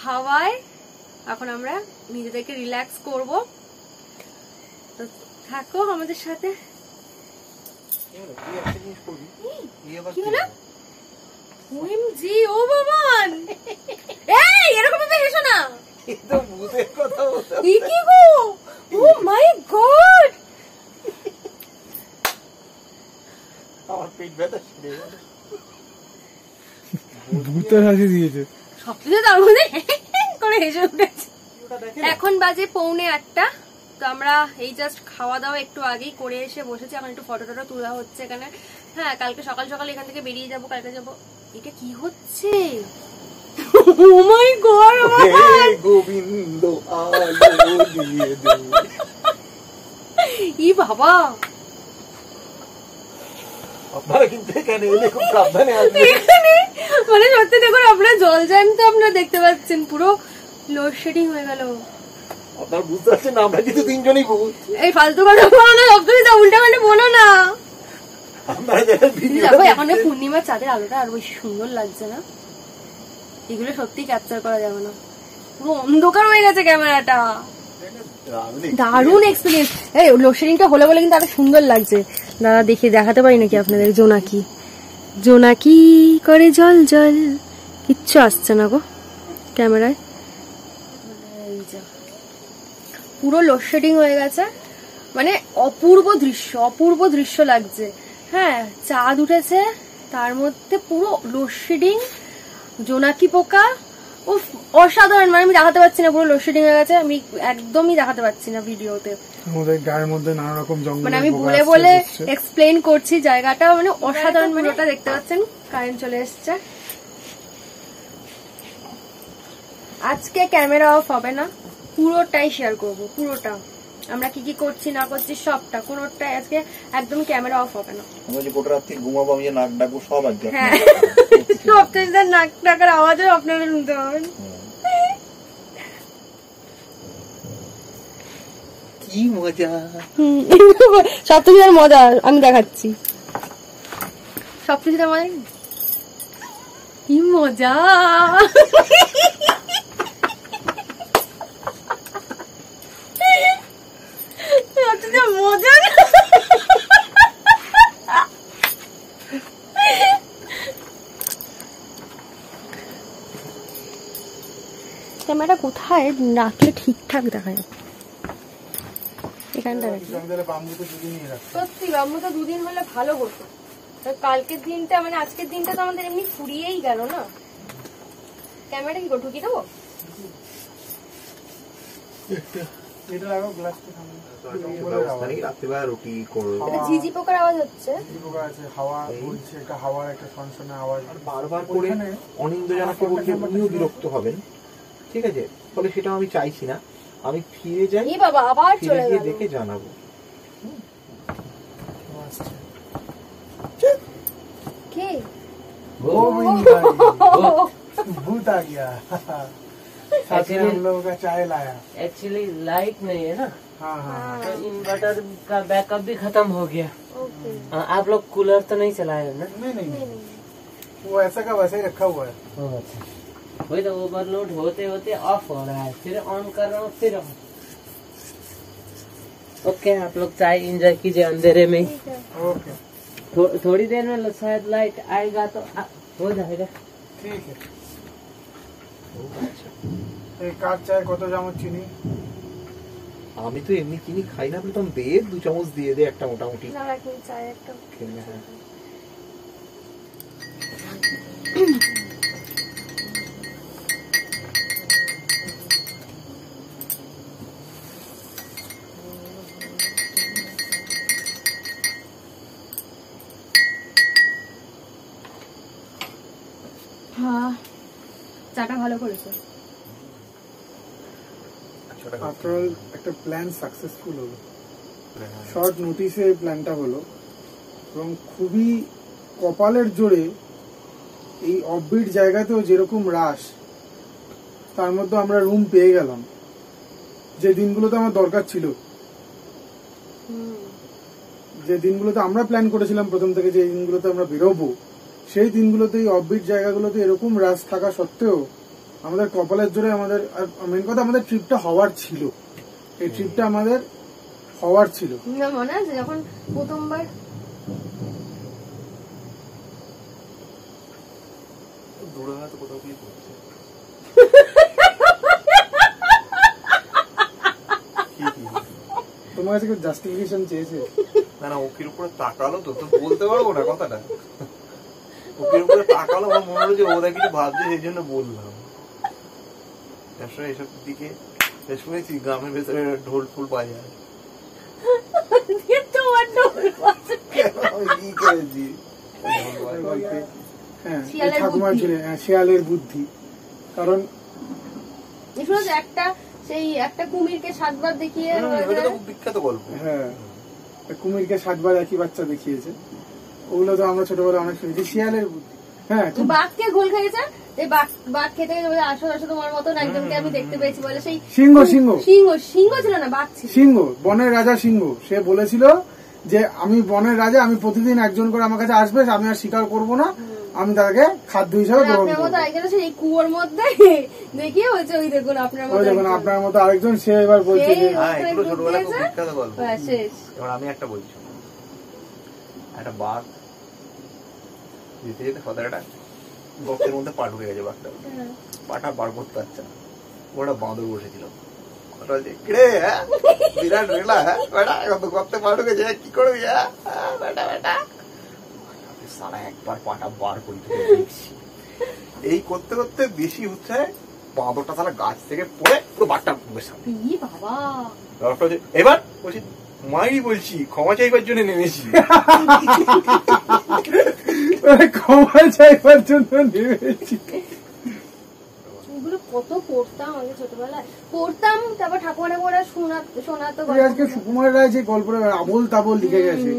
হাওয়ায় এখন আমরা নিজেদেরকে রিল্যাক্স করব। তো থাকো আমাদের সাথে। কি হলো? OMG, ও বাবান, এই এরকম ভাবে হেসো না। এটা ভূতের কথা বলছো? কি গো, ও মাই গড, আমার পেট ব্যথা শুরু হয়ে গেল। ভূতের হাসি দিয়েছে। সবচেয়ে তার মধ্যে করে হেসে উঠেছে। এখন বাজে 7:45। তো আমরা এই জাস্ট খাওয়া দাওয়া একটু আগেই করে এসে বসেছি। এখন একটু ফটো টটো তোলা হচ্ছে এখানে। হ্যাঁ, কালকে সকাল সকাল এখান থেকে বেরিয়ে যাবো, কালকে যাবো। এটা কি হচ্ছে? ও মাই গড, গোবিন্দ আলো দিয়ে দে। ই বাবা, আপনারা কিন্তু এখানে এলে খুব সাবধানে আসবেন। মানে সত্যি দেখুন, আপনারা জল জ্যান্ত আপনারা দেখতে পাচ্ছেন, পুরো লোডশেডিং হয়ে গেল। আপনারা বুঝতে পারছেন না, আমরা কিন্তু তিনজনই ভূত। এই ফালতু কথা বলো না, সবকিছু যা উল্টা পাল্টা বলো না। আপনারা যারা ভিডিও দেখো এখন পূর্ণিমার চাঁদের আলোটা আরো বেশি সুন্দর লাগছে না? এগুলো সত্যি ক্যাপচার করা যাবে না, পুরো অন্ধকার হয়ে গেছে ক্যামেরাটা। দারুণ এক্সপিরিয়েন্স। এই লোডশেডিংটা হলে বলে কিন্তু আরো সুন্দর লাগছে। দাদা দেখাতে পারি নাকি আপনাদের? জোনাকি জোনাকি করে জল জল, কিচ্ছু আসছে না গো ক্যামেরায়। পুরো লোডশেডিং হয়ে গেছে, মানে অপূর্ব দৃশ্য, অপূর্ব দৃশ্য লাগছে। হ্যাঁ, চাঁদ উঠেছে, তার মধ্যে পুরো লোডশেডিং, জোনাকি পোকা, ও অসাধারণ। মানে আমি দেখাতে পারছি না, পুরো লোডশেডিং হয়ে গেছে, আমি একদমই দেখাতে পারছি না ভিডিওতে। আমাদের গায়ের মধ্যে নানা রকম জঙ্গল, মানে আমি বলে বলে এক্সপ্লেন করছি জায়গাটা, মানে অসাধারণ। ভিডিওটা দেখতে পাচ্ছেন, কারেন্ট চলে এসছে। আজকে ক্যামেরা অফ হবে না, পুরোটাই শেয়ার করব, পুরোটা আমরা কি কি করছি না করছি সবটা, কোনোটাই আজকে একদম ক্যামেরা অফ হবে না। আমরা যে গোটা রাত্রি ঘুমাবো, আমি যে নাক ডাকবো সব আজকে। হ্যাঁ, সবচেয়ে নাক ডাকার আওয়াজও আপনারা শুনতে পাবেন। কি মজা, সবচেয়ে মজা আমি দেখাচ্ছি, সবচেয়ে মজা, কি মজা। মজা ক্যামেরা কোথায় রাখলে ঠিকঠাক দেখা যায়? এখানটা সত্যি বাম্বুটা 2 দিন হলে ভালো হতো। কালকের দিনটা মানে আজকের দিনটা তো আমাদের এমনি ফুরিয়েই গেল না। ক্যামেরা কি করে ঢুকিয়ে দেবো? ঝিঝি পোকার আওয়াজ হচ্ছে, বারবার করে অনিন্দ্যজনক বলতে উনিও বিরক্ত হবেন, ঠিক আছে? ফলে সেটাও আমি চাইছি না। আমি ফিরে যাই, বাবা আবার চলে গিয়ে দেখে জানাবো। কে भूत आ गया। हम लोगों का चाय लाया। एक्चुअली लाइट नहीं है ना, हाँ हाँ तो इन्वर्टर का बैकअप भी खत्म हो गया। आप लोग कूलर तो नहीं चलाए हो ना? नहीं, वो ऐसा का वैसे ही रखा हुआ है। अच्छा, वही तो ओवरलोड होते होते ऑफ हो रहा है, फिर ऑन कर रहा हूँ, फिर ऑन। ओके, आप लोग चाय एंजॉय कीजिए अंधेरे में। ओके, थोड़ी देर में शायद लाइट आएगा तो हो जाएगा। ठीक है। एक কাপ চায় কত চামচ চিনি? আমি তো এমনি চিনি খাই না, প্রথম দে 2 চামচ দিয়ে দে একটা মোটামুটি। না রাখুন চায় একটা। হ্যাঁ, চাটা ভালো করেছে। আফটার অল একটা প্ল্যান সাকসেসফুল হলো, শর্ট নোটিসে প্ল্যানটা হলো, এবং খুবই কপালের জোরে এই অফবিট জায়গাতেও যেরকম রাশ, তার মধ্যে আমরা রুম পেয়ে গেলাম। যে দিনগুলোতে আমার দরকার ছিল, যে দিনগুলোতে আমরা প্ল্যান করেছিলাম প্রথম থেকে, যে দিনগুলোতে আমরা বেরোবো, সেই দিনগুলোতে এই অফবিট জায়গাগুলোতে এরকম রাশ থাকা সত্ত্বেও আমাদের কপালের জোরে আমাদের, আর মেন কথা আমাদের ট্রিপটা হওয়ার ছিল, এই ট্রিপটা আমাদের হওয়ার ছিল। মনে আছে যখন প্রথমবার দূরে হয়তো কোথাও গিয়ে করছে। তোমার কাছে জাস্টিফিকেশন চেয়েছে? না না, ওকির উপরে তাকালো তো বলতে পারবো না কথাটা। ওকির উপরে তাকালো, আমার মনে হলো যে ওরা কিছু ভাবছে, সেই জন্য বললাম। আসলে এসব দিকে শুনেছি গ্রামের ভেতরে ঢোল ফুল বাজায়। ঠাকুমার ছিল শিয়ালের বুদ্ধি। কারণ একটা কুমিরকে 7 বার দেখিয়ে, বিখ্যাত গল্প। হ্যাঁ, কুমিরকে 7 বার একই বাচ্চা দেখিয়েছে। ওগুলো তো আমরা ছোটবেলায় অনেক শুনেছি। শিয়ালের বুদ্ধি। হ্যাঁ, বাঘকে ঘোল খেয়েছে। বাঘ খেতে গেলে আসো আসো তোমার মতন একজনকে আমি দেখতে পেয়েছি বলে, সেই সিংহ সিংহ সিংহ সিংহ ছিল না, বাঘ ছিল। সিংহ, বনের রাজা সিংহ। সে বলেছিল যে আমি বনের রাজা, আমি প্রতিদিন একজন করে আমার কাছে আসবে, আমি আর শিকার করবো না, আমি তাকে খাদ্য হিসাবে গ্রহণ করবো। এই কুয়োর মধ্যে দেখিয়ে হয়েছে, ওই দেখুন আপনার মতো আরেকজন। সে এবার বলছে যে ছোটবেলা খুব বিখ্যাত গল্প। এবার আমি একটা বলছি, একটা বাঘ যেতে যেতে ফদারাটা গর্তের মধ্যে পা ঢুকে গেছে। বাঘটা পাটা বার করতে পারছে না। ওটা বাঁদর বসেছিল, বিরাট রেলা, গর্তে পা ঢুকে যায়, কি করবি সারা একবার পাটা বার করি দেখছি। এই করতে করতে বেশি হচ্ছে, বাঁদরটা তাহলে গাছ থেকে পড়ে পুরো বাঘটা বসে। এবার বলছি মাই বলছি ক্ষমা চাইবার জন্য নেমেছি। ক্ষমা চাইবার জন্য নেমেছি। কত পড়তাম আগে ছোটবেলায়, পড়তাম। তারপর ঠাকুমারা শোনাতো। আজকে সুকুমার রায় যে গল্পটা আবোল তাবোল লিখে গেছে,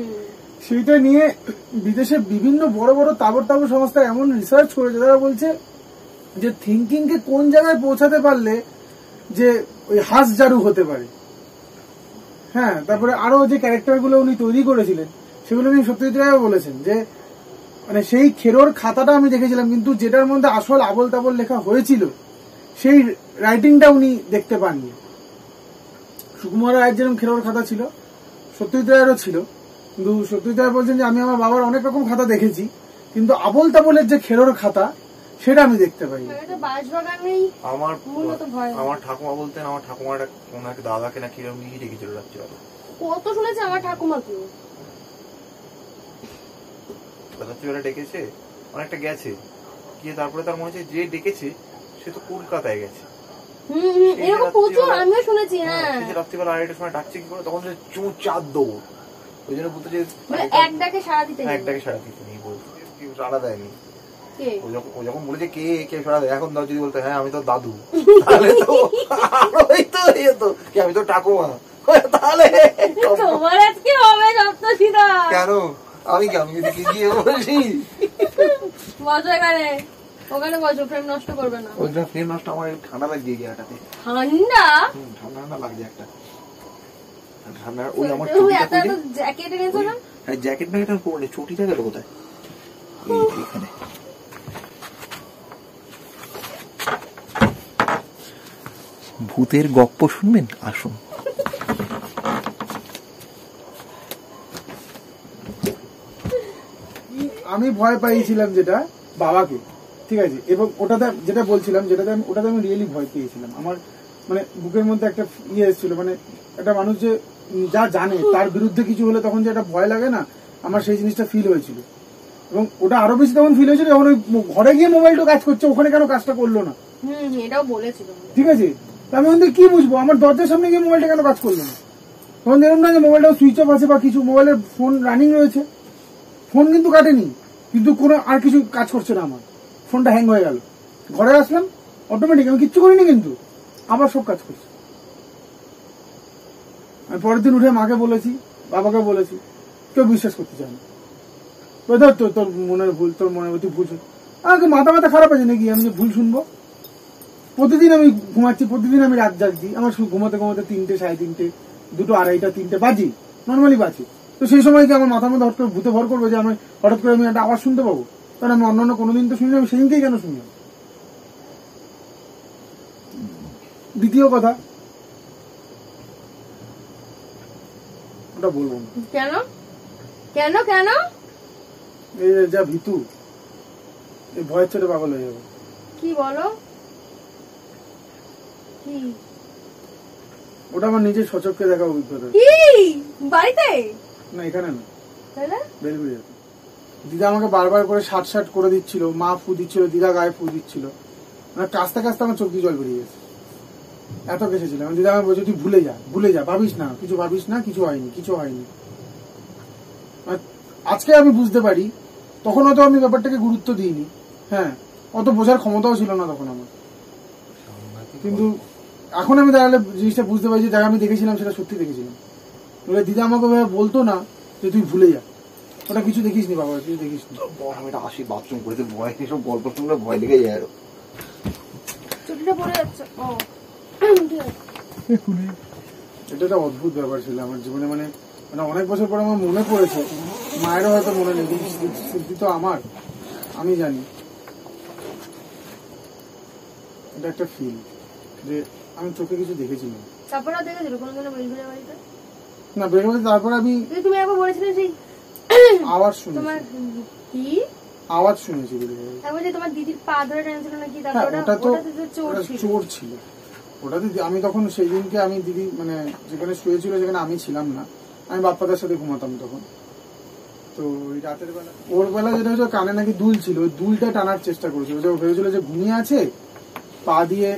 সেটা নিয়ে বিদেশে বিভিন্ন বড় বড় তাবর সংস্থা এমন রিসার্চ করেছে, তারা বলছে যে থিঙ্কিং কে কোন জায়গায় পৌঁছাতে পারলে যে ওই হাসজারু হতে পারে। হ্যাঁ, তারপরে আরো যে ক্যারেক্টার গুলো উনি তৈরি করেছিলেন, সেগুলো উনি সত্যজিৎ রায়ও বলেছেন যে মানে সেই খেরোর খাতাটা আমি দেখেছিলাম, কিন্তু যেটার মধ্যে আসল আবোল তাবোল লেখা হয়েছিল সেই রাইটিংটা উনি দেখতে পাননি। সুকুমার রায়ের যেরকম খেরোর খাতা ছিল, সত্যজিৎ রায়েরও ছিল, কিন্তু সত্যজিৎ রায় বলছেন যে আমি আমার বাবার অনেক রকম খাতা দেখেছি, কিন্তু আবোল তাবোলের যে খেরোর খাতা সেটা আমি দেখতে পাই। আমার ঠাকুমা বলতেন, আমার ঠাকুমার কোন এক দাদাকে না কিরম নিয়ে রেখেছিল রাত্রিবেলা। কত শুনেছি আমার ঠাকুমাকে রাত্রিবেলা ডেকেছে, অনেকটা গেছে গিয়ে, তারপরে তার মনে হচ্ছে যে ডেকেছে সে তো কলকাতায় গেছে। আমিও শুনেছি। হ্যাঁ, রাত্রিবেলা 2:30টার সময় ডাকছে কি করে, তখন চুঁ চাঁদ দৌড়। ওই জন্য বলতে যে এক ডাকে সাড়া দিতে নেই, বলতে সাড়া দেয়নি। ও যখন বলেছে কে কে সাড়া দেয়, এখন যদি বলতো হ্যাঁ আমি তো দাদু, তাহলে তো আমি তো ঠাকুমা, তাহলে তোমার আজকে হবে সপ্তশীদা। কেন আমি গিয়ে বলছি বসো ওখানে বসো, ফ্রেম নষ্ট করবে না। ওইটা ফ্রেম নষ্ট, আমার ঠান্ডা লাগছে গিয়াটাতে। ঠান্ডা ঠান্ডা লাগছে একটা ঠান্ডা। ওই আমার জ্যাকেট এনেছো না? হ্যাঁ, জ্যাকেট না, এটা পরে চটিটা গেল কোথায়? এখানে ভূতের গপ্প শুনবেন, আসুন। আমি ভয় পাইছিলাম যেটা বাবাকে, ঠিক আছে, এবং ওটাতে যেটা বলছিলাম, ওটাতে আমি রিয়েলি ভয় পেয়েছিলাম। আমার মানে বুকের মধ্যে একটা ইয়ে এসেছিল, মানে একটা মানুষ যে যা জানে তার বিরুদ্ধে কিছু হলে তখন যে একটা ভয় লাগে না, আমার সেই জিনিসটা ফিল হয়েছিল। এবং ওটা আরো বেশি তখন ফিল হয়েছিল যখন ওই ঘরে গিয়ে মোবাইলটা কাজ করছে, ওখানে কেন কাজটা করলো না, এটাও বলেছিল, ঠিক আছে। আমি ওখানে কি বুঝবো, আমার দরজার সামনে গিয়ে মোবাইলটা কেন কাজ করলো না? তখন দেখলাম না যে মোবাইলটা সুইচ অফ আছে বা কিছু, মোবাইলের ফোন রানিং রয়েছে, ফোন কিন্তু কাটেনি, কিন্তু কোনো আর কিছু কাজ করছে না, আমার ফোনটা হ্যাং হয়ে গেল। ঘরে আসলাম অটোমেটিক, আমি কিচ্ছু করিনি, কিন্তু আবার সব কাজ করছে। আমি পরের দিন উঠে মাকে বলেছি, বাবাকে বলেছি, কেউ বিশ্বাস করতে চায় না। তোর মনের ভুল, তোর মনে তুই ভুল শুন, আমাকে মাথা খারাপ আছে নাকি আমি যে ভুল শুনবো? প্রতিদিন আমি ঘুমাচ্ছি, প্রতিদিন আমি রাত জাগছি, আমার ঘুমাতে 3টে, 3:30, 2টো, 2:30, 3টে বাজি, নর্মালি বাজি। তো সেই সময় কি আমার মাথার মধ্যে হঠাৎ করে ভূতে ভর করবে যে আমি হঠাৎ করে আমি একটা আওয়াজ শুনতে পাবো? কারণ আমি অন্যান্য কোনোদিন তো শুনি, আমি সেদিনকেই কেন শুনি? দ্বিতীয় কথা, ওটা বলবো না। কেন কেন কেন? এই যা ভীতু, এই ভয়ের ছেড়ে পাগল হয়ে যাবে। কি বলো? কি? ওটা আমার নিজের সচক্ষে দেখা অভিজ্ঞতা। কি বাড়িতে? না এখানে না, তাহলে বেলগুড়িয়াতে। দিদা আমাকে বারবার করে ষাট করে দিচ্ছিল, মা ফু দিচ্ছিল, দিদা গায়ে ফু দিচ্ছিল, মানে কাঁচতে কাঁচতে আমার চোখ দিয়ে জল বেরিয়ে গেছে, এত কেসেছিল। দিদা আমাকে বলছে তুই ভুলে যা, ভাবিস না, কিছু হয়নি। আজকে আমি বুঝতে পারি, তখন হয়তো আমি ব্যাপারটাকে গুরুত্ব দিইনি, হ্যাঁ, অত বোঝার ক্ষমতাও ছিল না তখন আমার, কিন্তু এখন আমি দাঁড়ালে জিনিসটা বুঝতে পারি যে আমি দেখেছিলাম সেটা সত্যি দেখেছিলাম। দিদা আমাকে বলতো না যে তুই ভুলে যা, ওটা কিছু দেখিস নি বাবা, কিছু দেখিস নি। আমি এটা আসি বাথরুম করতে ভয়, এসব গল্প শুনলে ভয় লেগে যায় আরো। চুলটা পড়ে যাচ্ছে। এটা একটা অদ্ভুত ব্যাপার ছিল আমার জীবনে, মানে অনেক বছর পর আমার মনে পড়েছে, মায়েরও হয়তো মনে নেই, স্মৃতি তো আমার, আমি জানি। এটা একটা ফিল যে আমি চোখে কিছু দেখেছিলাম। তারপরে দেখেছিল কোনদিনও বেলগুড়িয়া বাড়িতে? না, বেলগুড়িয়াতে তারপর আমি তুমি একবার বলেছিলে সেই আওয়াজ শুনেছি। তোমার কি আওয়াজ শুনেছি বেলগুড়িয়াতে? তারপরে যে তোমার দিদির পা ধরে টেনেছিল নাকি? হ্যাঁ, ওটা তো চোর ছিল। ওটাতে আমি তখন সেই দিনকে আমি দিদি মানে যেখানে শুয়েছিল সেখানে আমি ছিলাম না, আমি বাপ্পাদার সাথে ঘুমাতাম তখন। তো ওই রাতের বেলা ওর বেলা যেটা হচ্ছে কানে নাকি দুল ছিল, ওই দুলটা টানার চেষ্টা করেছিল, যে ভেবেছিল যে ঘুমিয়ে আছে, পা দিয়ে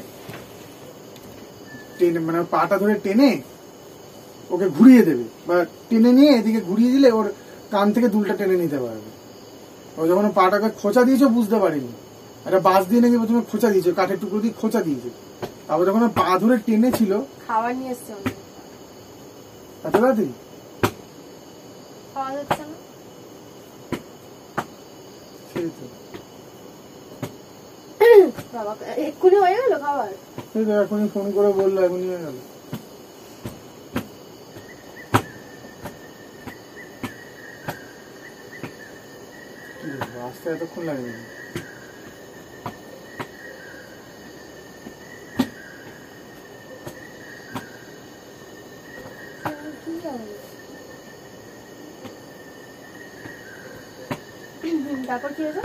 টেনে মানে পাটা ধরে টেনে ওকে ঘুরিয়ে দেবে, বা টেনে নিয়ে এদিকে ঘুরিয়ে দিলে ওর কান থেকে দুলটা টেনে নিতে পারবে। ও যখন পাটাকে খোঁচা দিয়েছে বুঝতে পারিনি, একটা বাঁশ দিয়ে নাকি প্রথমে খোঁচা দিয়েছে, কাঠের টুকরো দিয়ে খোঁচা দিয়েছে, তারপর যখন পা ধরে টেনে ছিল খাবার নিয়ে এসছে এত রাতে খাওয়া যাচ্ছে না, সেই তো বাবা এক্ষুনি হয়ে গেল খাবার? সেই তো এখনই ফোন করে বললো, এখনই হয়ে গেল। আসতে এতক্ষণ লাগবে? তারপর কি হয়েছে?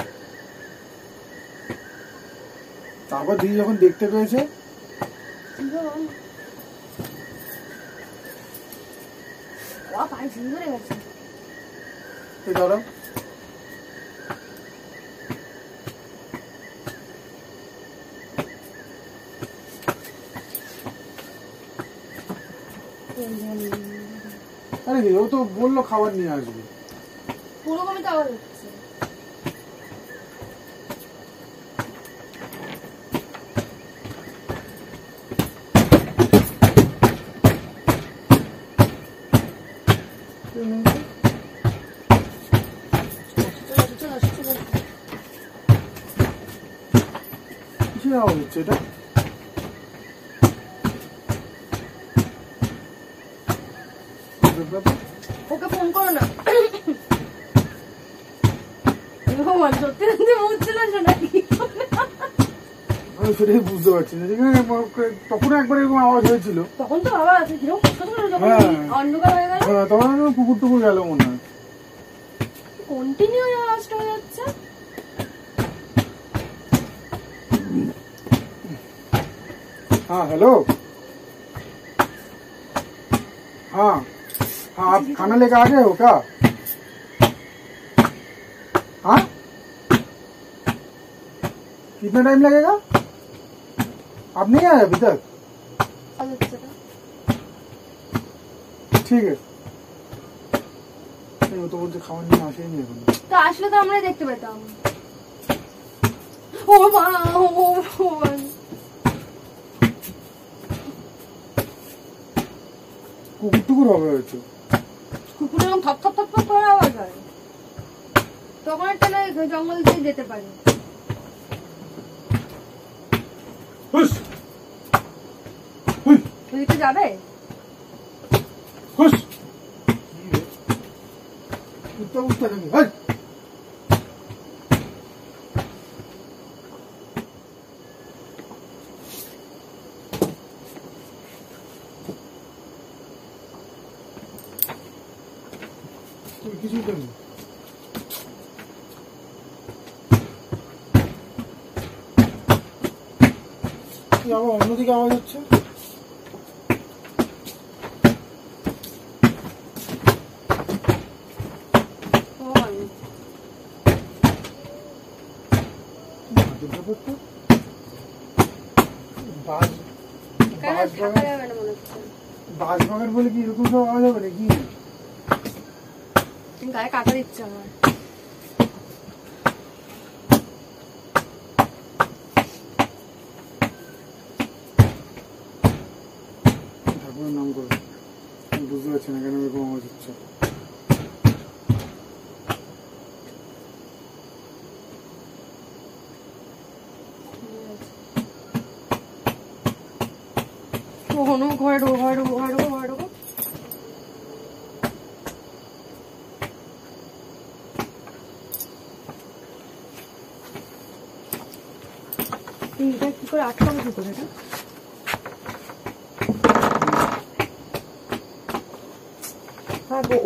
তারপর দিদি যখন দেখতে পেয়েছে, ধরো আরে ও তো বললো খাবার নিয়ে আসবে, পুরো কমিতে আওয়াজ হচ্ছে। কিছু আওয়াজ হচ্ছে, এটা ওকে ফোন করো না। সত্যি বুঝছিলাম নাকি? আমি সেটাই বুঝতে পারছি না, তখন একবার এরকম আওয়াজ হয়েছিল, তখন তো আবার অন্ধকার হয়ে গেল, তখন কুকুর টুকুর গেল মনে হয়, কন্টিনিউ আওয়াজটা হয়ে যাচ্ছে। हाँ हेलो, हाँ हाँ आप खाना लेकर आ गए हो क्या? हाँ कितना टाइम लगेगा? आप नहीं आए अभी तक? ठीक है, তো বলতে খাবার নিয়ে আসেনি এখন, তো আসলে তো আমরাই দেখতে পেতাম। ও মা, কুকুর টুকুর হবে হয়তো, কুকুর এরকম থপ থপ থপ থপ করে আওয়াজ হয়, তখন একটা না জঙ্গল দিয়ে যেতে পারে। ওদিকে যাবে? কিছুই তো নেই। আবার অন্যদিকে আওয়াজ হচ্ছে। বাজবাগান বলে কি এরকম সব আওয়াজ হবে নাকি? গায়ে কাটা দিচ্ছে আমার। ঠাকুরের নাম করে বুঝতে পারছি না কেন এরকম আওয়াজ হচ্ছে। ঘরে ঢোকো, ঘরে ঢোকো, ঘরে ঢোকো, ঘরে ঢোকো। এইটা কি করে আটকাবো কি করে?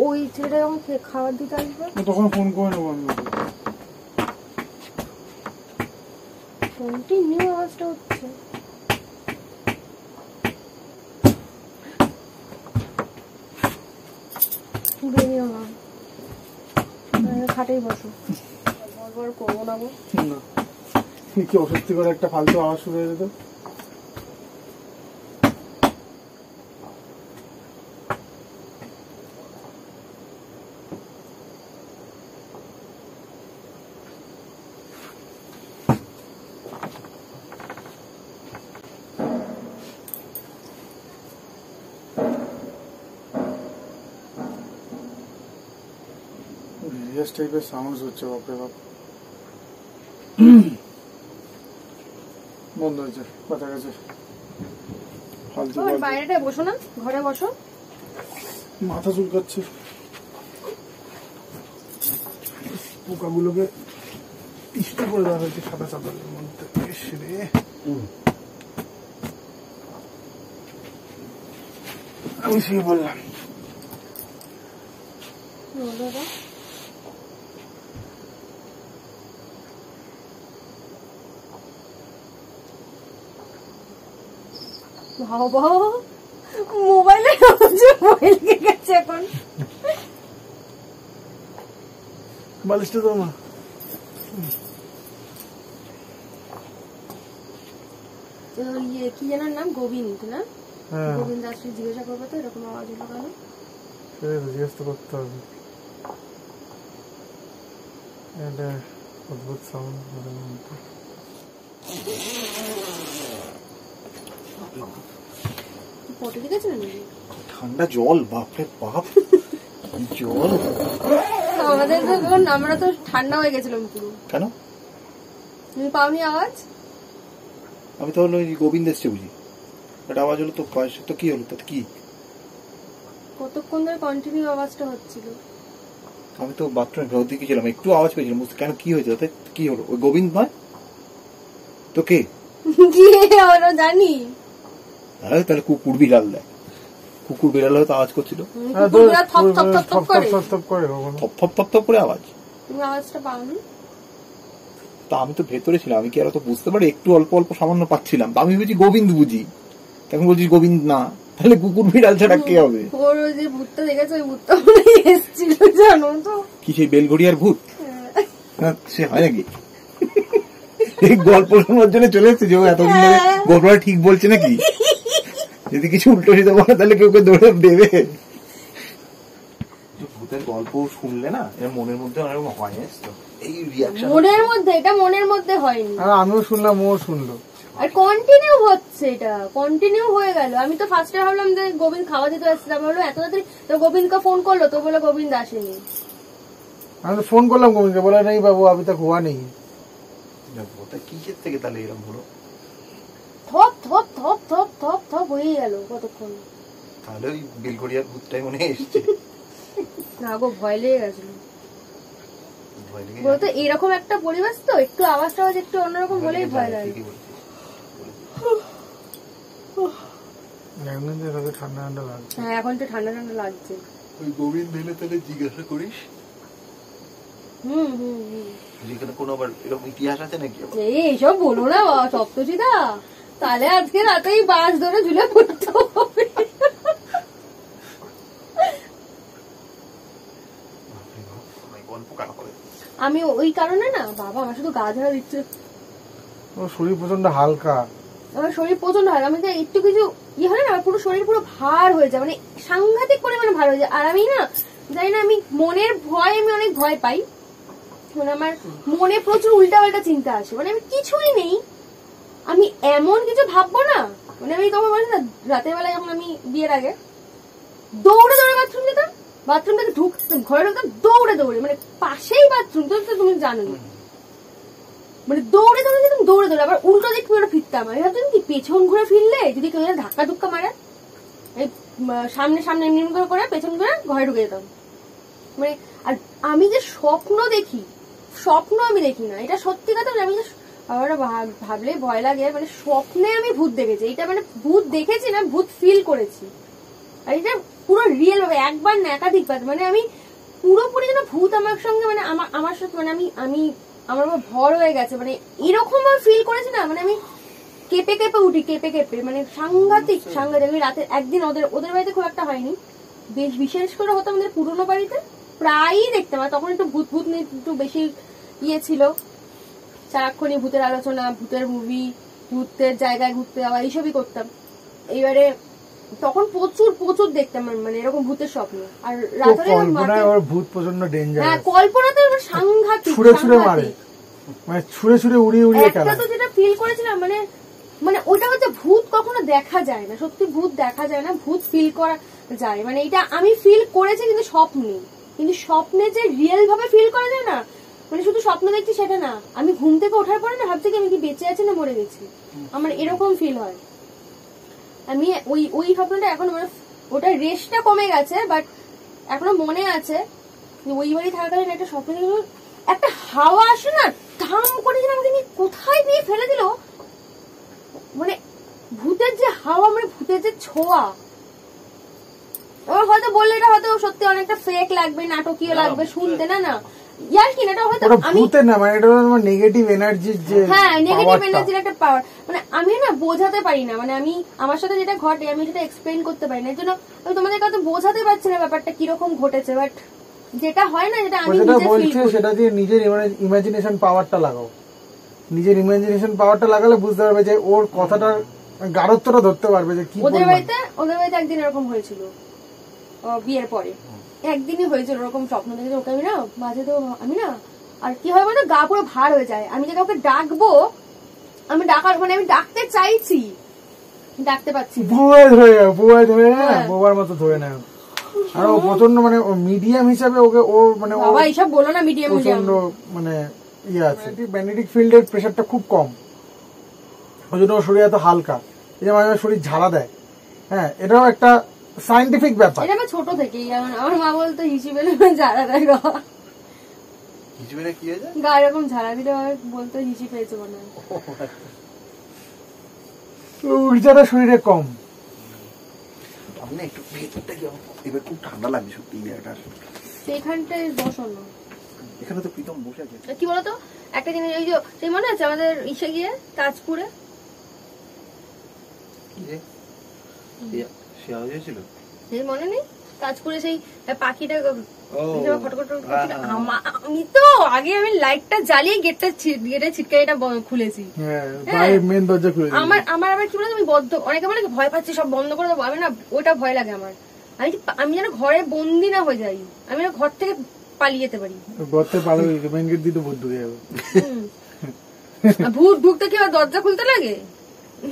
ওই ছেলেটা যখন খাবার দিতে আসবে তখন ফোন করে নেবো আমি। কন্টিনিউ আওয়াজটা হচ্ছে। বেরিয়ে মা খাটেই বসো, বর করবো না গো। না কি অস্বস্তি করে একটা ফালতু আওয়াজ শুরু হয়ে যেত। টাইপের সাউন্ড হচ্ছে, বাপরে বাপ। বন্ধ হয়েছে, কথা গেছে। বাইরেটা বসো না, ঘরে বসো। মাথা চুলকাচ্ছে। পোকাগুলোকে ইস্টা করে দেওয়া হয়েছে সাদা চাদরের মধ্যে। আমি শুয়ে বললাম বাবা মোবাইলে গেছে এখন। বালিশটা দাও না। ইয়ে কি জানার নাম? গোবিন্দ না? গোবিন্দ আসলে জিজ্ঞাসা করবো তো এরকম আওয়াজ হলো কেন? জিজ্ঞাসা করতে হবে। এটা অদ্ভুত সাউন্ড। পটে দিয়েছেন নাকি? ঠান্ডা জল, বাপরে বাপ জল। আমাদের তো আমরা তো ঠান্ডা হয়ে গেছিলাম পুরো। কেন তুমি পাওনি আওয়াজ? আমি তো হলো গোবিন্দ এসছে বুঝি, একটা আওয়াজ হলো তো। তো কি হলো, তাতে কি? কতক্ষণ ধরে কন্টিনিউ আওয়াজটা হচ্ছিল। আমি তো বাথরুমে ভেতর দিকে ছিলাম, একটু আওয়াজ পেয়েছিলাম। কেন কি হয়েছে তাতে? কি হলো? ওই গোবিন্দ নয় তো কে? আমরা জানি। হ্যাঁ তাহলে কুকুর বিড়াল দেয়। কুকুর বিড়াল হয়তো আওয়াজ করছিল, থপ থপ করে আওয়াজ। তুমি আওয়াজটা পাওনি? তা আমি তো ভেতরে ছিলাম, আমি কি আর তো বুঝতে পারি? একটু অল্প অল্প সামান্য পাচ্ছিলাম। আমি বুঝি গোবিন্দ বুঝি, তখন বলছি গোবিন্দ না, তাহলে কুকুর বিড়াল ছাড়া কে হবে? ওর যে ভূতটা দেখেছো, ওই ভূতটা এসেছিল জানো তো? কি সেই বেলঘড়িয়ার ভূত? সে হয় নাকি? এই গল্প শোনার জন্য চলে এসেছে যে এতদিন ধরে গল্পটা ঠিক বলছে নাকি? যদি কিছু উল্টো সিধা বলে তাহলে কেউ দৌড়ে দেবে। ভূতের গল্প শুনলে না এর মনের মধ্যে অনেক হয়। এই রিঅ্যাকশন মনের মধ্যে, এটা মনের মধ্যে হয়নি। আমিও শুনলাম, ও শুনলো, আর কন্টিনিউ হচ্ছে। এটা কন্টিনিউ হয়ে গেল। আমি তো ফার্স্টে ভাবলাম যে গোবিন্দ খাওয়া দিতে আসছিলাম, ভাবলাম এত তাড়াতাড়ি। তো গোবিন্দকে ফোন করলো, তো বলে গোবিন্দ আসেনি। আমি তো ফোন করলাম গোবিন্দকে, বলে নেই বাবু अभी तक हुआ नहीं। কিসের থেকে তাহলে এরকম হলো? থপ থপ থপ থপ থপ থপ হয়ে গেল কতক্ষণ। তাহলে ওই বেলঘড়িয়ার ভূতটাই মনে এসছে। না গো, ভয় লেগে গেছিল। বলতো এরকম একটা পরিবেশ তো, একটু আওয়াজ টাওয়াজ একটু অন্যরকম হলেই ভয় লাগে। ঠান্ডা ঠান্ডা লাগছে। হ্যাঁ এখন তো ঠান্ডা ঠান্ডা লাগছে। ওই গোবিন্দ এলে তাহলে জিজ্ঞাসা করিস। হুম যেখানে কোনো আবার এরকম ইতিহাস আছে নাকি? এইসব বলো না সপ্তশীদা। তাহলে আজকে রাতেই বাস ধরে ঝুলে পড়তে হবে। আমি ওই কারণে না বাবা আমার শুধু গা ঝাড়া দিচ্ছে, শরীর প্রচন্ড হালকা, আমার শরীর প্রচন্ড হালকা। আমি একটু কিছু ইয়ে হলে না পুরো শরীর পুরো ভার হয়ে যায়, মানে সাংঘাতিক পরিমাণে ভার হয়ে যায়। আর আমি না জানি না, আমি মনের ভয়, আমি অনেক ভয় পাই, মানে আমার মনে প্রচুর উল্টা পাল্টা চিন্তা আসে, মানে আমি কিছুই নেই, আমি এমন কিছু ভাববো না, মানে আমি তখন বলি না রাতের বেলায় যখন আমি বিয়ের আগে দৌড়ে দৌড়ে বাথরুম যেতাম, বাথরুম থেকে ঢুকতাম, ঘরে ঢুকতাম দৌড়ে দৌড়ে, মানে পাশেই বাথরুম, তো তুমি জানো, মানে দৌড়ে দৌড়ে যেতাম, দৌড়ে দৌড়ে আবার উল্টো দিক করে ফিরতাম। আমি ভাবতাম কি পেছন ঘুরে ফিরলে যদি কেউ ধাক্কা ধুক্কা মারে, সামনে সামনে এমনি করে পেছন ঘুরে ঘরে ঢুকে যেতাম। মানে আর আমি যে স্বপ্ন দেখি, স্বপ্ন আমি দেখি না, এটা সত্যি কথা। আমি যে ভাবলে ভয় লাগে, মানে স্বপ্নে আমি ভূত দেখেছি, এটা মানে ভূত দেখেছি না, ভূত ফিল করেছি, আর এটা পুরো রিয়েল ভাবে, একবার না একাধিকবার, মানে আমি পুরোপুরি যেন ভূত আমার সঙ্গে, মানে আমার সাথে, মানে আমি আমার ভর হয়ে গেছে, মানে এরকম আমি ফিল করেছি না, মানে আমি কেঁপে কেঁপে উঠি, কেঁপে কেঁপে, মানে সাংঘাতিক সাংঘাতিক। আমি রাতে একদিন ওদের বাড়িতে খুব একটা হয়নি, বেশ বিশেষ করে হতো আমাদের পুরোনো বাড়িতে, প্রায়ই দেখতাম। আর তখন একটু ভূত ভূত নিয়ে একটু বেশি ইয়ে ছিল, সারাক্ষণই ভূতের আলোচনা, ভূতের মুভি, ভূতের জায়গায় ঘুরতে যাওয়া, এইসবই করতাম। এইবারে তখন প্রচুর প্রচুর দেখতাম, মানে এরকম ভূতের স্বপ্ন। আর রাতে ভূত প্রচন্ড ডেঞ্জারাস, হ্যাঁ কল্পনাতে সাংঘাতিক, ছুঁড়ে ছুঁড়ে মারে, মানে ছুঁড়ে ছুঁড়ে উড়িয়ে উড়িয়ে খেলা। তো যেটা ফিল করেছিলাম, মানে মানে ওটা হচ্ছে ভূত কখনো দেখা যায় না, সত্যি ভূত দেখা যায় না, ভূত ফিল করা যায়, মানে এটা আমি ফিল করেছি কিন্তু স্বপ্নে, কিন্তু স্বপ্নে যে রিয়েল ভাবে ফিল করা যায় না, মানে শুধু স্বপ্ন দেখছি সেটা না, আমি ঘুম থেকে ওঠার পরে না ভাবছি কি আমি কি বেঁচে আছি না মরে গেছি, আমার এরকম ফিল হয়। আমি ওই স্বপ্নটা এখন, মানে ওটা রেশটা কমে গেছে, বাট এখনো মনে আছে ওই বাড়ি থাকাকালীন একটা স্বপ্ন, একটা হাওয়া আসে না, ধাম করে আমাকে নিয়ে কোথায় দিয়ে ফেলে দিল, মানে ভূতের যে হাওয়া, মানে ভূতের যে ছোঁয়া। হয়তো বললে এটা হয়তো সত্যি অনেকটা ফেক লাগবে, নাটকীয় লাগবে শুনতে, না না ইয়ার কি না, এটা হয়তো ভূতের না, মানে এটা হলো নেগেটিভ এনার্জির, যে হ্যাঁ নেগেটিভ এনার্জির একটা পাওয়ার, মানে আমি না বোঝাতে পারি না, মানে আমি আমার সাথে যেটা ঘটে আমি সেটা এক্সপ্লেন করতে পারি না, এর জন্য আমি তোমাদের কাছে বোঝাতে পারছি না ব্যাপারটা কিরকম ঘটেছে, বাট যেটা হয় না, যেটা আমি নিজে ফিল করি, সেটা দিয়ে নিজের ইমাজিনেশন পাওয়ারটা লাগাও, নিজের ইমাজিনেশন পাওয়ারটা লাগালে বুঝতে পারবে যে ওর কথাটার গাঢ়ত্বটা ধরতে পারবে যে কি। ওদের বাড়িতে একদিন এরকম হয়েছিল, বিয়ের পরে একদিনই হয়েছিল এরকম স্বপ্ন দেখে, ওকে আমি না মাঝে তো আমি না, আর কি হয় বলতো গা পুরো ভার হয়ে যায়, আমি যে কাউকে ডাকবো, আমি ডাকার মানে আমি ডাকতে চাইছি, ডাকতে পারছি বোবার মতো ধরে নেয়, আর ও প্রচন্ড মানে মিডিয়াম হিসাবে ওকে, ও মানে বাবা এইসব বলো না, মিডিয়াম প্রচন্ড মানে ইয়ে আছে, ম্যাগনেটিক ফিল্ডের প্রেসারটা খুব কম, ওই জন্য ওর শরীর এত হালকা, এই যে মাঝে মাঝে শরীর ঝাড়া দেয়, হ্যাঁ এটাও একটা সায়েন্টিফিক ব্যাপার। এটা আমার ছোট থেকেই, আমার মা বলতো হিসিবে ঝাড়া দেয়, হিসিবে কি হয়েছে গা এরকম ঝাড়া দিলে বলতো হিসি পেয়েছে মনে হয়, ঊর্জাটা শরীরে কম। একটু এবার খুব ঠান্ডা লাগছে সত্যি, সেখানটায় বসো না, এখানে তো প্রীতম বসে আছে। কি বলতো একটা জিনিস, এই যে সেই মনে আছে আমাদের ইসে গিয়ে তাজপুরে মনে নেই, তাজপুরে সেই পাখিটা আমি তো আগে আমি লাইটটা জ্বালিয়ে গেটে ছিটকারিটা খুলেছি, আমার আবার কি বলতো আমি বদ্ধ, অনেকে বলে ভয় পাচ্ছি সব বন্ধ করে দেবো, আমি না ওটা ভয় লাগে আমার, আমি যেন ঘরে বন্দি না হয়ে যাই, আমি না ঘর থেকে পালিয়ে যেতে পারি, ভূত ঢুকতে কি দরজা খুলতে লাগে,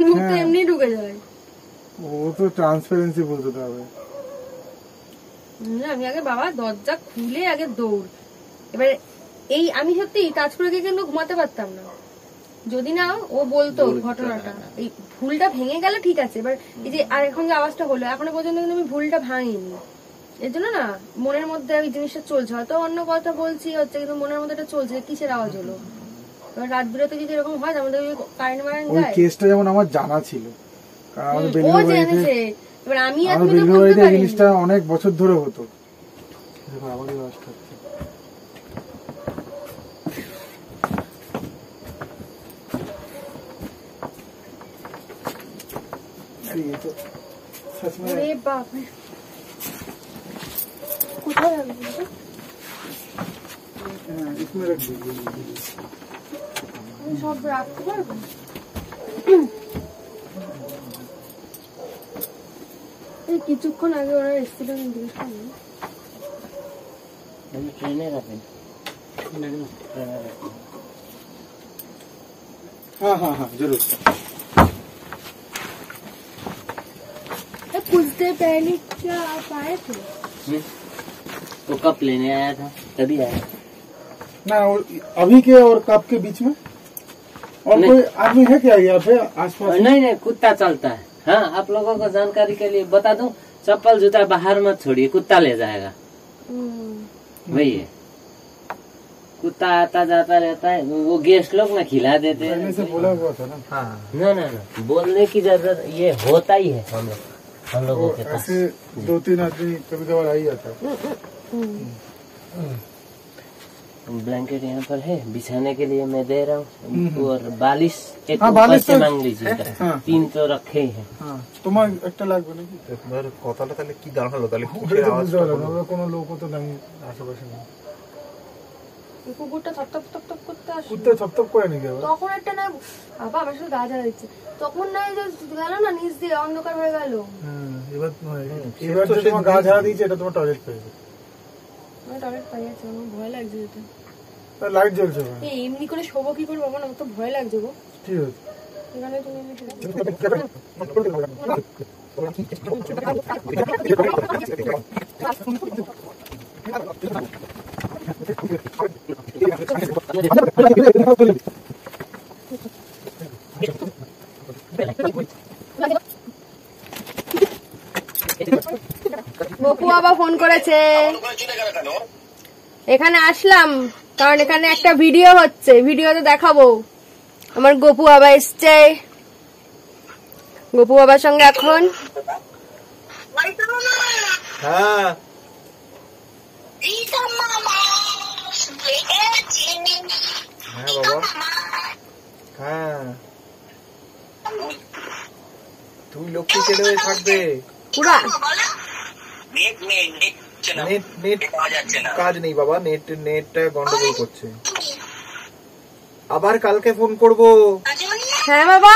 ঢুকতে এমনি ঢুকে যায়, ও তো ট্রান্সপারেন্সি বলতে হবে। আমি আগে বাবা দরজা খুলে আগে দৌড়, এবারে এই আমি সত্যি তাজপুরে গিয়ে কিন্তু ঘুমাতে পারতাম না, যদি না ও বলতো ঘটনাটা, এই ভুলটা ভেঙে গেলে ঠিক আছে, এবার এই যে আর এখন যে আওয়াজটা হলো এখনো পর্যন্ত কিন্তু আমি ভুলটা ভাঙিনি, এর জন্য না মনের মধ্যে ওই জিনিসটা চলছে, হয়তো অন্য কথা বলছি হচ্ছে কিন্তু মনের মধ্যে এটা চলছে, কিসের আওয়াজ হলো, এবার রাত বিরতে যদি এরকম হয় আমাদের কারেন্ট মারেন যায়। কেসটা যেমন আমার জানা ছিল, এবার আমি জিনিসটা অনেক বছর ধরে হতো, ये तो सच में अरे बाप रे কোথায় রাখবো इसमें रख दीजिए আমি সব রাখতে পারবো এই কিছুক্ষণ আগে ওরা এসেছিল কিন্তু ट्रेने रखें हाँ हाँ हाँ जरूर कुछ देर पहले क्या आप आए थे वो कब लेने आया था तभी आया ना अभी के और कब के बीच में और कोई आदमी है क्या यहाँ पे आसपास? नहीं नहीं कुत्ता चलता है। हाँ आप लोगों को जानकारी के लिए बता दूं, चप्पल जूता बाहर मत छोड़िए, कुत्ता ले जाएगा। वही है, कुत्ता आता जाता रहता है, वो गेस्ट लोग ना खिला देते हैं। पहले से बोला हुआ था ना। हाँ ना ना ना बोलने की जरूरत, ये होता ही है हम लोगों के पास। ऐसे 2-3 आदमी कभी कभार आ ही जाता है। ब्लैंकेट यहाँ पर है बिछाने के लिए, मैं दे रहा हूँ। और बालिश एक हाँ, ऊपर बालिश से तो- मांग लीजिएगा। हाँ। 3 तो रखे ही है। হ্যাঁ তোমার একটা লাগবে নাকি? এবার কথাটা তাহলে কি দাঁড়ালো তাহলে ওটাই তো বুঝতে পারলাম না, আমরা কোনো লোকও তো নাই আশেপাশে নেই। কুকুরটা থপ থপ থপ থপ করতে আসে কুত্তা ছপছপ করে নাকি আবার? তখন একটা না বাবা আমার সাথে গা জ্বালা দিচ্ছে তখন না এই যে গেল না নিচ দিয়ে অন্ধকার হয়ে গেল হ্যাঁ এবার যে তোমার গা ঝাড়া দিয়েছে এটা তোমার টয়লেট পেয়েছে। আমার টয়লেট পাই আছে আমার ভয় লাগছে যেতে লাইট জ্বলছে না। এই এমনি করে শোবো কি করে বাবা না আমার তো ভয় লাগছে গো ঠিক আছে এখানে তুমি এমনি শুয়ে গপু বাবা ফোন করেছে এখানে আসলাম কারণ এখানে একটা ভিডিও হচ্ছে ভিডিওতে দেখাবো আমার গপু বাবা এসছে গপু বাবার সঙ্গে এখন হ্যাঁ হ্যাঁ বাবা হ্যাঁ তুই লক্ষ্মী ছেলে হয়ে থাকবে। পুরা নেট কাজ নেই বাবা, নেটটা গন্ডগোল করছে। আবার কালকে ফোন করব। হ্যাঁ বাবা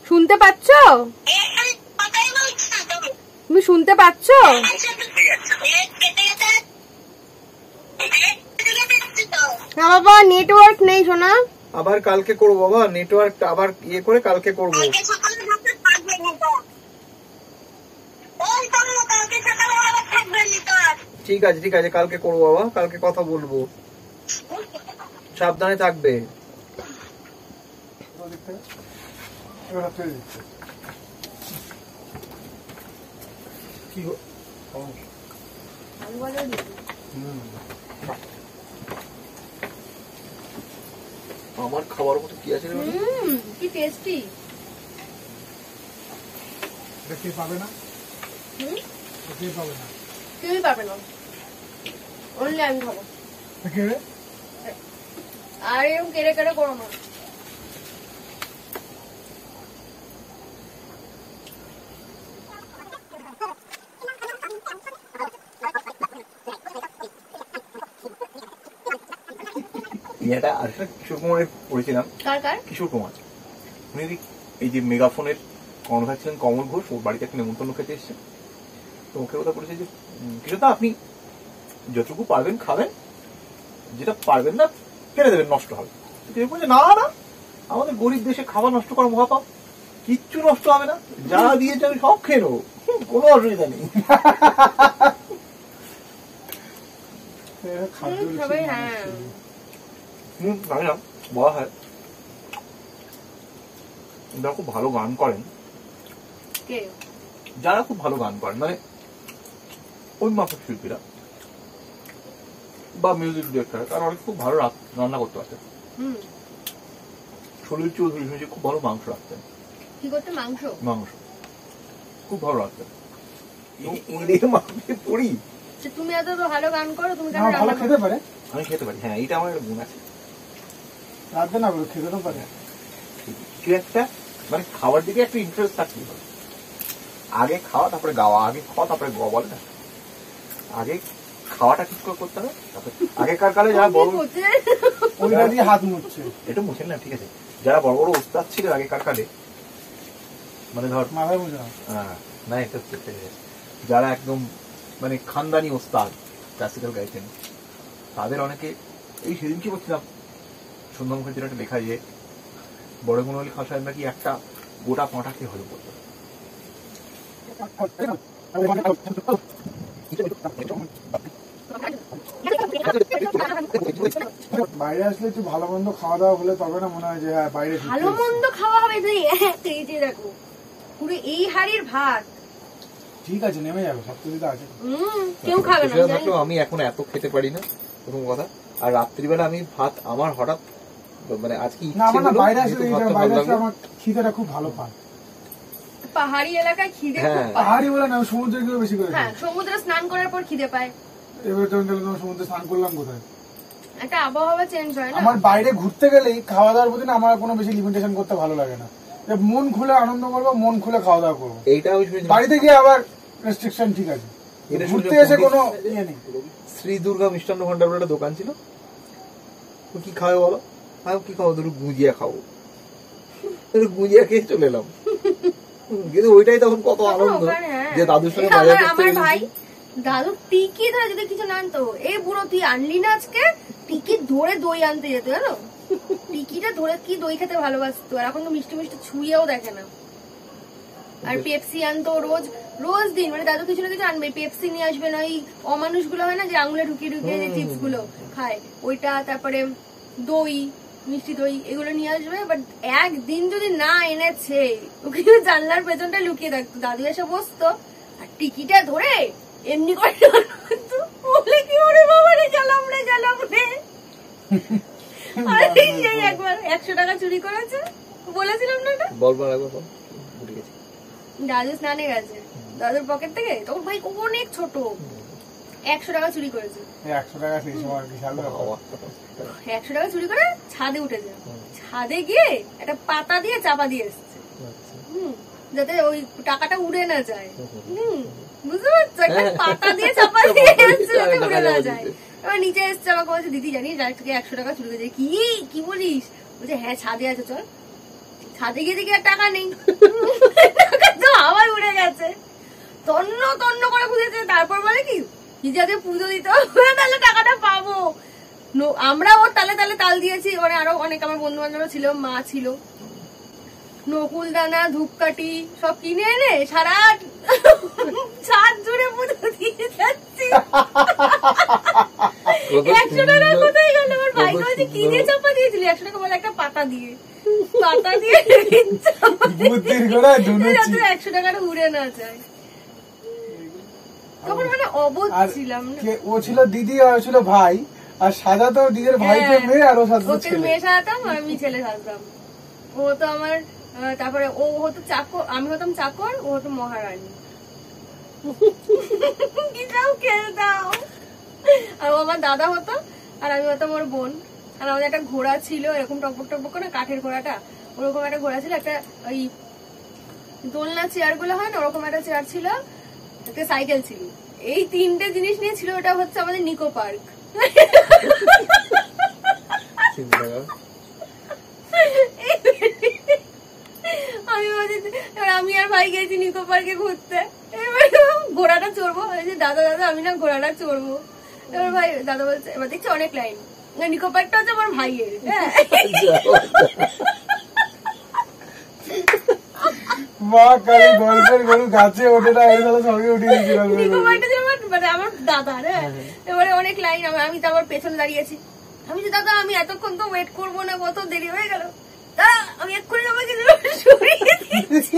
শুনতে পাচ্ছ? তুমি শুনতে পাচ্ছ? হ্যাঁ বাবা নেটওয়ার্ক নেই সোনা। আবার কালকে করবো বাবা, নেটওয়ার্ক আবার ইয়ে করে কালকে করবো। ঠিক আছে ঠিক আছে কালকে করবো বাবা, কালকে কথা বলবো, সাবধানে থাকবে। কি আমার খাবার মতো কি আছে কি টেস্টি। কে পাবে না? কে পাবে না? কেউই পাবে না, অনলি আমি খাবো। কে? আর এরকম কেড়ে কেড়ে করো না। এটা আরেকটা কিশোর কুমারের পড়েছিলাম। কিশোর কুমার উনি এই যে মেগাফোনের কর্ণধার ছিলেন কমল ঘোষ, ওর বাড়িতে একটা নেমন্তন্ন খেতে এসছেন। তো ওকে কথা বলেছে যে কিশোর দা আপনি যতটুকু পারবেন খাবেন, যেটা পারবেন না ফেলে দেবেন, নষ্ট হবে। বলছে না না আমাদের গরিব দেশে খাবার নষ্ট করা মহাপাপ, কিচ্ছু নষ্ট হবে না, যা দিয়েছে আমি সব খেয়ে নেবো, কোনো অসুবিধা নেই। জানি না বলা হয় যারা খুব ভালো গান করেন, যারা খুব ভালো গান করেন মানে ওই মাপের শিল্পীরা বা মিউজিক ডিরেক্টর, তারা অনেক খুব ভালো রান্না করতে পারতেন। সলিল চৌধুরী শুনেছি খুব ভালো মাংস রাখতেন। কি করতে? মাংস খুব ভালো রাখতেন। পড়ি তুমি এত ভালো গান করো, তুমি ভালো খেতে পারে? আমি খেতে পারি, হ্যাঁ এটা আমার একটা গুণ আছে। রাখবে না খেতে তো পারে। কিছু একটা মানে খাওয়ার দিকে একটু ইন্টারেস্ট থাকতে হবে। আগে খাওয়া তারপরে গাওয়া, আগে খাওয়া তারপরে গাওয়া বলে না, আগে খাওয়াটা ঠিক করে করতে হবে। আগেকার কালে যারা বড় ওইটা দিয়ে হাত মুছছে, এটা মুছেন না ঠিক আছে, যারা বড় বড় ওস্তাদ ছিল আগেকার কালে, মানে ধর মাথায় মুছা না এটা যারা একদম মানে খানদানি ওস্তাদ ক্লাসিক্যাল গাইতেন, তাদের অনেকে এই সেদিন কি বলছিলাম সুন্দর মুখের যেটা লেখা যে বড় গুণলি খাওয়া সাহেব নাকি একটা গোটা পাঁটাকে হলো করতো। বাইরে আসলে একটু ভালো মন্দ খাওয়া দাওয়া হলে তবে না মনে হয় যে হ্যাঁ বাইরে ভালো মন্দ খাওয়া হবে। দেখো পুরো এই হাড়ির ভাত, ঠিক আছে নেমে যাবে, সব কিছু আছে, কেউ খাবে না। আমি এখন এত খেতে পারি না প্রথম কথা, আর রাত্রিবেলা আমি ভাত আমার হঠাৎ মানে আজকে বাইরে আসলে আমার খিদেটা খুব ভালো পায়। পাহাড়ি এলাকায় খিদে পাহাড়ি বলে না, সমুদ্রে গিয়ে বেশি করে। হ্যাঁ সমুদ্রে স্নান করার পর খিদে পায়। এবার তোমার সমুদ্রে স্নান করলাম কোথায়, একটা আবহাওয়া চেঞ্জ হয় না। আমার বাইরে ঘুরতে গেলেই খাওয়া দাওয়ার প্রতি না আমার কোনো বেশি লিমিটেশন করতে ভালো লাগে না, মন খুলে আনন্দ করবো, মন খুলে খাওয়া দাওয়া করবো। এইটা বাড়িতে গিয়ে আবার রেস্ট্রিকশন ঠিক আছে, ঘুরতে এসে কোনো ইয়ে নেই। শ্রী দুর্গা মিষ্টান্ন ভান্ডার বলে একটা দোকান ছিল, কি খাবে বলো, আমি কি খাবো, দুটো গুজিয়া খাবো, গুজিয়া খেয়ে চলে এলাম। কিন্তু ওইটাই তখন কত আনন্দ যে দাদুর সঙ্গে বাজার করতে গেছি। ভাই দাদু টিকি ধরে যদি কিছু না আনতো, এই বুড়ো তুই আনলি না আজকে, টিকি ধরে দই আনতে যেত জানো, টিকিটা ধরে কি দই খেতে ভালোবাসতো, আর এখন তো মিষ্টি মিষ্টি ছুঁয়েও দেখে না। আর পেপসি আনতো রোজ রোজ দিন, মানে দাদু কিছু না কিছু আনবে, পেপসি নিয়ে আসবে না, ওই অমানুষ গুলো হয় না যে আঙুলে ঢুকিয়ে ঢুকিয়ে যে চিপস গুলো খায় ওইটা, তারপরে দই মিষ্টি দই এগুলো নিয়ে আসবে। বাট একদিন যদি না এনেছে, ওকে জানলার পেছনটা লুকিয়ে থাকতো, দাদু এসে বসতো আর টিকিটা ধরে এমনি করে বলে কি ওরে বাবা রে গেলাম রে গেলাম রে। আর এই একবার 100 টাকা চুরি করেছে, বলেছিলাম না দাদু স্নানে গেছে, দাদুর পকেট থেকে, তখন ভাই অনেক ছোট, 100 টাকা চুরি করেছে। 100 টাকা সেই সময় 100 টাকা চুরি করে ছাদে উঠেছে, ছাদে গিয়ে একটা পাতা দিয়ে চাপা দিয়ে এসছে, যাতে ওই টাকাটা উড়ে না যায়। বুঝতে পারছো, একটা পাতা দিয়ে চাপা দিয়ে এসছে যাতে উড়ে না যায়। এবার নিচে এসছে, আমাকে বলছে দিদি জানিস থেকে 100 টাকা চুরি করেছে। কি বলিস? বলছে হ্যাঁ ছাদে আছে, চল। ছাদে গিয়ে দেখি আর টাকা নেই, তো আবার উড়ে গেছে। তন্ন তন্ন করে খুঁজেছে, তারপর বলে কি যাতে পুজো দিতে হবে তাহলে টাকাটা পাবো। আমরা ওর তালে তালে তাল দিয়েছি, মানে আরো অনেক আমার বন্ধু বান্ধব ছিল, মা ছিল, নকুল দানা ধূপকাঠি সব কিনে এনে সারা ছাদ জুড়ে পুজো দিয়ে যাচ্ছি। 100 টাকা কোথায় গেল? আমার ভাই বলছে কি দিয়ে চাপা দিয়েছিলি? 100 টাকা বলে একটা পাতা দিয়ে, পাতা দিয়ে যাতে 100 টাকাটা উড়ে না যায়। তখন মানে অবোধ ছিলাম না। ও ছিল দিদি আর ছিল ভাই, আর সাজা তো দিদির ভাইকে মেয়ে আর ও সাজতো ছেলে। ওকে মেয়ে সাজাতাম আর আমি ছেলে সাজতাম। ও তো আমার, তারপরে ও হতো চাকর, আমি হতাম চাকর, ও হতো মহারানী। কি দাও খেয়ে দাও। আর ও আমার দাদা হতো আর আমি হতাম ওর বোন। আর আমাদের একটা ঘোড়া ছিল, এরকম টকবক টকবক করে কাঠের ঘোড়াটা, ওরকম একটা ঘোড়া ছিল, একটা ওই দোলনা চেয়ার গুলো হয় না ওরকম একটা চেয়ার ছিল, একটা সাইকেল ছিল। এই 3টে জিনিস নিয়ে ছিল, ওটা হচ্ছে আমাদের নিকো পার্ক। আমি আর ভাই গেছি নিকো পার্কে ঘুরতে, এবার ঘোড়াটা চড়বো, দাদা দাদা আমি না ঘোড়াটা চড়বো। এবার ভাই দাদা বলছে, এবার দেখছি অনেক লাইন, নিকো পার্কটা হচ্ছে আমার ভাইয়ের। মা কালী গল্পের গরু গাছে ওঠে না, সঙ্গে উঠে নিকো পার্কটা মানে আমার দাদার। এবারে অনেক লাইন, আমি তো আবার পেছনে দাঁড়িয়েছি। আমি যে দাদা আমি এতক্ষণ তো ওয়েট করবো না, কত দেরি হয়ে গেল, আমি এক্ষুনি আমাকে সরিয়ে দিয়েছি।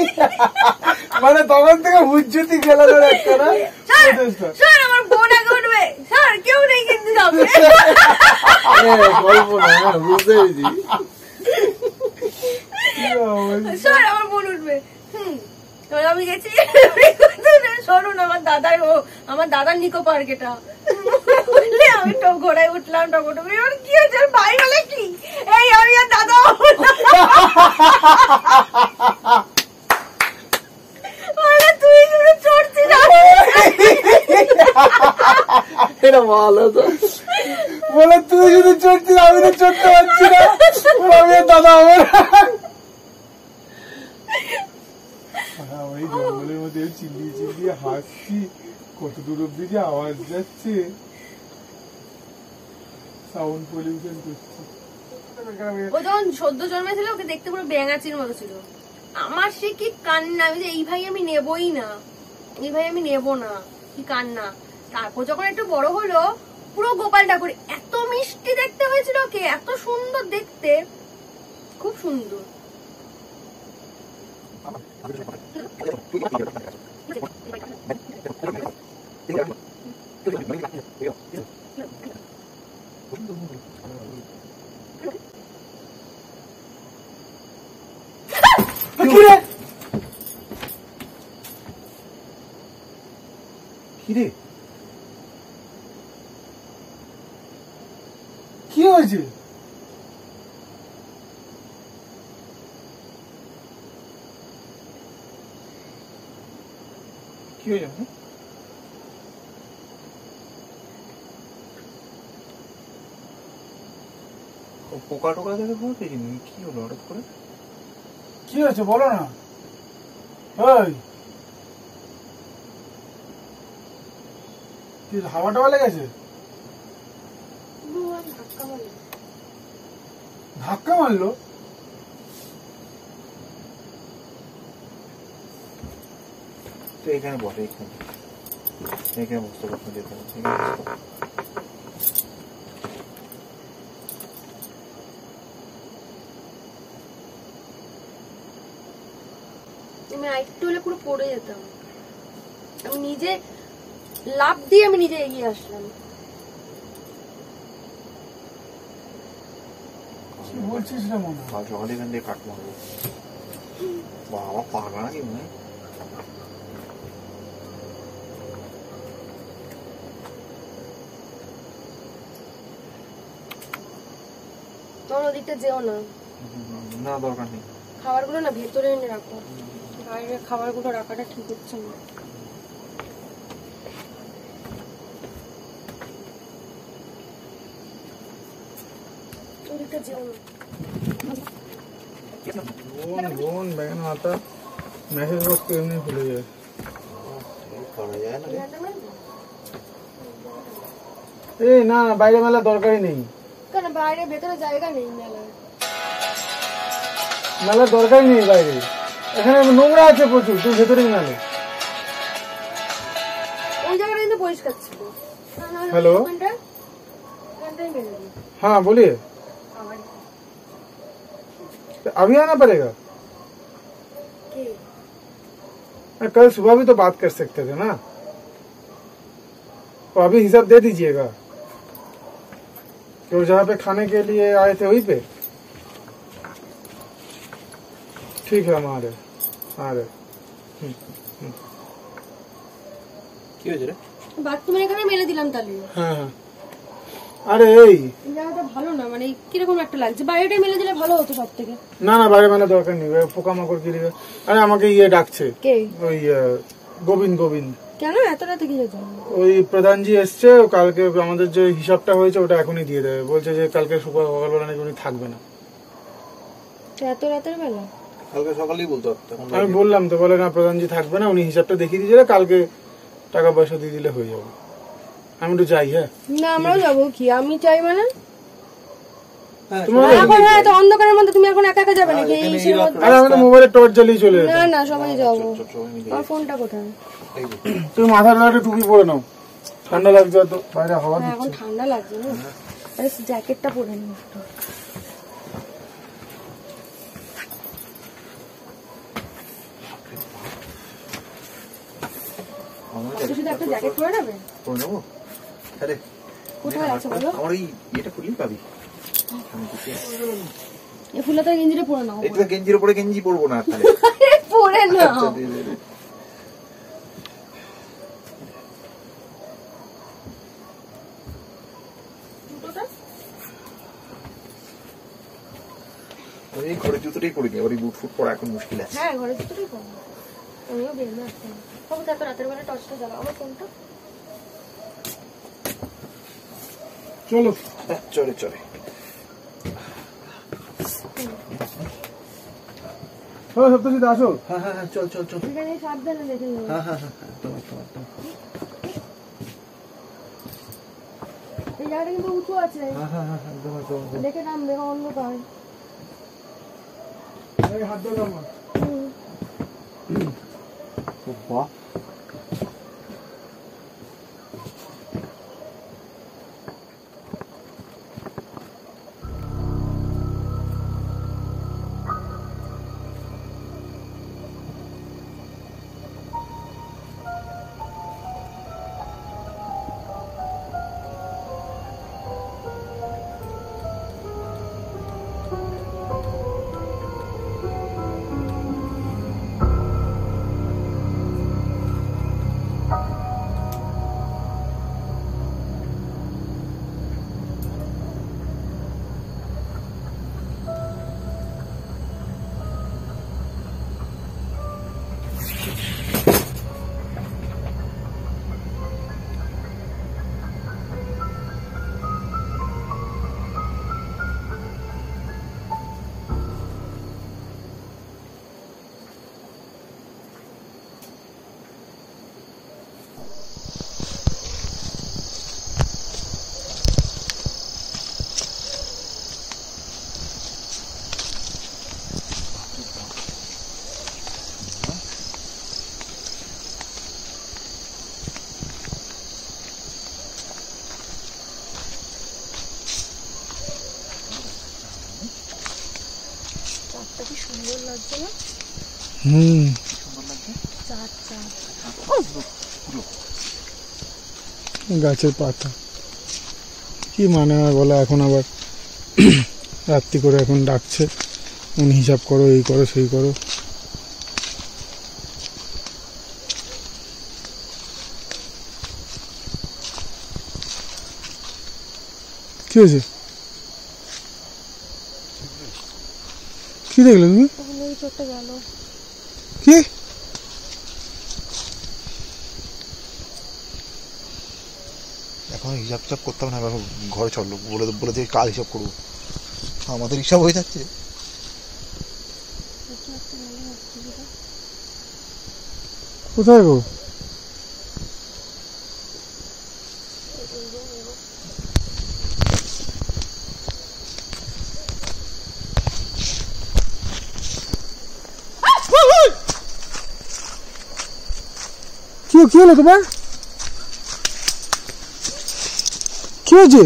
মানে তখন থেকে হুজ্জুতি খেলা ধরে একটা না, স্যার আমার বোন আগে উঠবে, স্যার কেউ নেই কিন্তু যাবে। বুঝতে পেরেছি, স্যার আমার বোন উঠবে। আমি গেছি, শুনুন আমার দাদার নিকো পার্ক এটা। আমি ঘোড়ায় উঠলাম, টকটক কি হয়েছে ভাই বলে কি, এই আমি আর দাদা এটা ভালো তো বলে তুই যদি চড়ছিস আমি তো চড়তে পারছি না দাদা আমার ওই জঙ্গলের মধ্যে চিল্লিয়ে চিল্লিয়ে হাসছি কত দূর অব্দি যে আওয়াজ যাচ্ছে সাউন্ড পলিউশন করছে ও যখন সদ্য জন্মেছিল ওকে দেখতে পুরো ব্যাঙাচির মতো ছিল আমার সে কি কান্না আমি যে এই ভাই আমি নেবই না এই ভাই আমি নেব না কি কান্না তারপর যখন একটু বড় হলো পুরো গোপাল ঠাকুর এত মিষ্টি দেখতে হয়েছিল ওকে এত সুন্দর দেখতে খুব সুন্দর কিরে কি হয়েছে কি হয়েছে পোকা টোকা দেখে ভয় পেয়েছি কি হলো হঠাৎ করে কি হয়েছে বলো না হাওয়া টাওয়া লেগেছে ধাক্কা মারলো তো এখানে বসে এখানে বসতে বসতে যেতে হবে আমি আরেকটু হলে পুরো পড়ে যেতাম আমি নিজে লাফ দিয়ে আমি নিজে এগিয়ে আসলাম বলছিস না মনে হয় সকালে এখান দিয়ে কাট মারবো বাবা পাগলা নাকি মনে তোর ওদিকটা যেও না না দরকার নেই খাবারগুলো না ভেতরে এনে রাখো বাইরে খাবারগুলো রাখাটা ঠিক হচ্ছে না ওদিকটা যেও না বোন ব্যাগের মাথা মেসেজ বক্স এমনি ভুলে যায় করা যায় না এই না না বাইরে মেলা দরকারই নেই কেন বাইরে ভেতরে জায়গা নেই মেলার মেলার দরকারই নেই বাইরে এখানে নোংরা আছে প্রচুর তুই ভেতরেই মেলে ওই জায়গাটা কিন্তু পরিষ্কার ছিল हेलो हाँ बोलिए अभी आना पड़ेगा कल सुबह भी तो बात कर सकते थे ना तो अभी हिसाब दे दीजिएगा तो जहाँ पे खाने के लिए आए थे वहीं पे ठीक है हम आ रहे কি হয়েছে রে বাথরুমের এখানে মেলে দিলাম তাহলে হ্যাঁ হ্যাঁ আরে এই জায়গাটা ভালো না মানে কিরকম একটা লাগছে বাইরেটা মেলে দিলে ভালো হতো সব থেকে না না বাইরে মেলা দরকার নেই পোকামাকড় কি দিবে আরে আমাকে ইয়ে ডাকছে কে ওই গোবিন্দ কেন এত রাতে কি যেত ওই প্রধানজি এসছে কালকে আমাদের যে হিসাবটা হয়েছে ওটা এখনই দিয়ে দেবে বলছে যে কালকে সকালবেলা নাকি উনি থাকবে না এত রাতের বেলা কালকে সকালেই বলতে পারতো আমি বললাম তো বলে না প্রধানজি থাকবে না উনি হিসাবটা দেখিয়ে দিয়েছে কালকে টাকা পয়সা দিয়ে দিলে হয়ে যাবে আমি একটু যাই হ্যাঁ না আমরাও যাবো কি আমি চাই মানে এখন হ্যাঁ তো অন্ধকারের মধ্যে তুমি এখন একা একা যাবে নাকি আরে আমি তো মোবাইলে টর্চ জ্বালিয়ে চলে না না সবাই যাবো আমার ফোনটা কোথায় তুমি মাথার একটা টুপি পরে নাও ঠান্ডা লাগছে তো বাইরে হাওয়া এখন দিচ্ছে ঠান্ডা লাগছে না আরে জ্যাকেটটা পরে নি একটু শুধু একটা জ্যাকেট পরে নেবে পরে নেবো আরে কোথায় আছে বলো আমার এই এটা খুললেই পাবি এই ফুলটা গেঞ্জিটা পরে নাও এটা গেঞ্জির উপরে গেঞ্জি পরবো না তাহলে পরে নাও এই ঘরের জুতোটাই পরে নি ওর বুট ফুট পরা এখন মুশকিল আছে হ্যাঁ ঘরের জুতোটাই পরে আমিও বেরোনো আসতে হবে তবে তো রাতের বেলা টর্চটা জ্বালাও আমার ফোনটা চলো চলে চলে সপ্তজিৎ আসো। হ্যাঁ হ্যাঁ চল চল চল সাবধানে দেখে হ্যাঁ হ্যাঁ হ্যাঁ তোমার এই জায়গাটা কিন্তু উঁচু আছে। হ্যাঁ হ্যাঁ হ্যাঁ একদম একদম দেখে নামবে অন্ধকার। হাত ধরো আমার। বাহ কি সুন্দর লাগছে না? গাছের পাতা কি মানে হয় বলো? এখন আবার রাত্রি করে এখন ডাকছে, উনি হিসাব করো, এই করো সেই করো। কি হয়েছে? কি দেখলে তুমি? কি এখন হিসাব টিসাব করতে হবে না, ঘরে চললো বলে দিয়ে কাল হিসাব করবো, আমাদের হিসাব হয়ে যাচ্ছে। কোথায় গো? কি হলো তোমার? কি হয়েছে?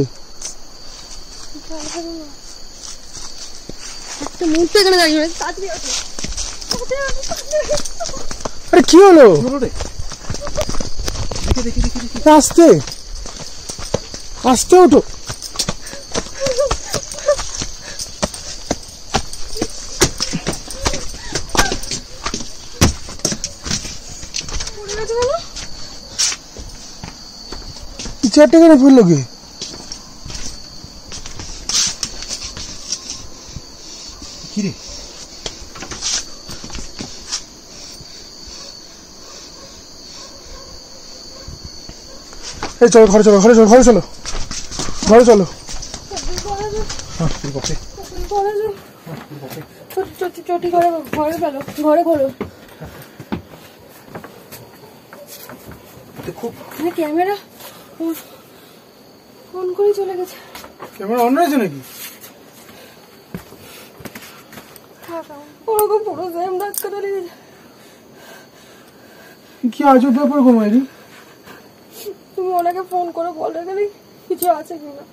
আরে কি হলো? আস্তে আস্তে ওঠো। চেয়ারটা কেন ফেললো কি? কিরে এই চলো ঘরে চলো, ঘরে চলো, ঘরে চলো, ঘরে চলো। ঘরে ঘরে ক্যামেরা ফোন করে চলে গেছে। ক্যামেরা অন রয়েছে নাকি? ওরকম পুরো জ্যাম ধাক্কা ধরে গেছে। কি আজব ব্যাপার গো মাইরি? তুমি ওনাকে ফোন করে বলে গেলে কিছু আছে কিনা,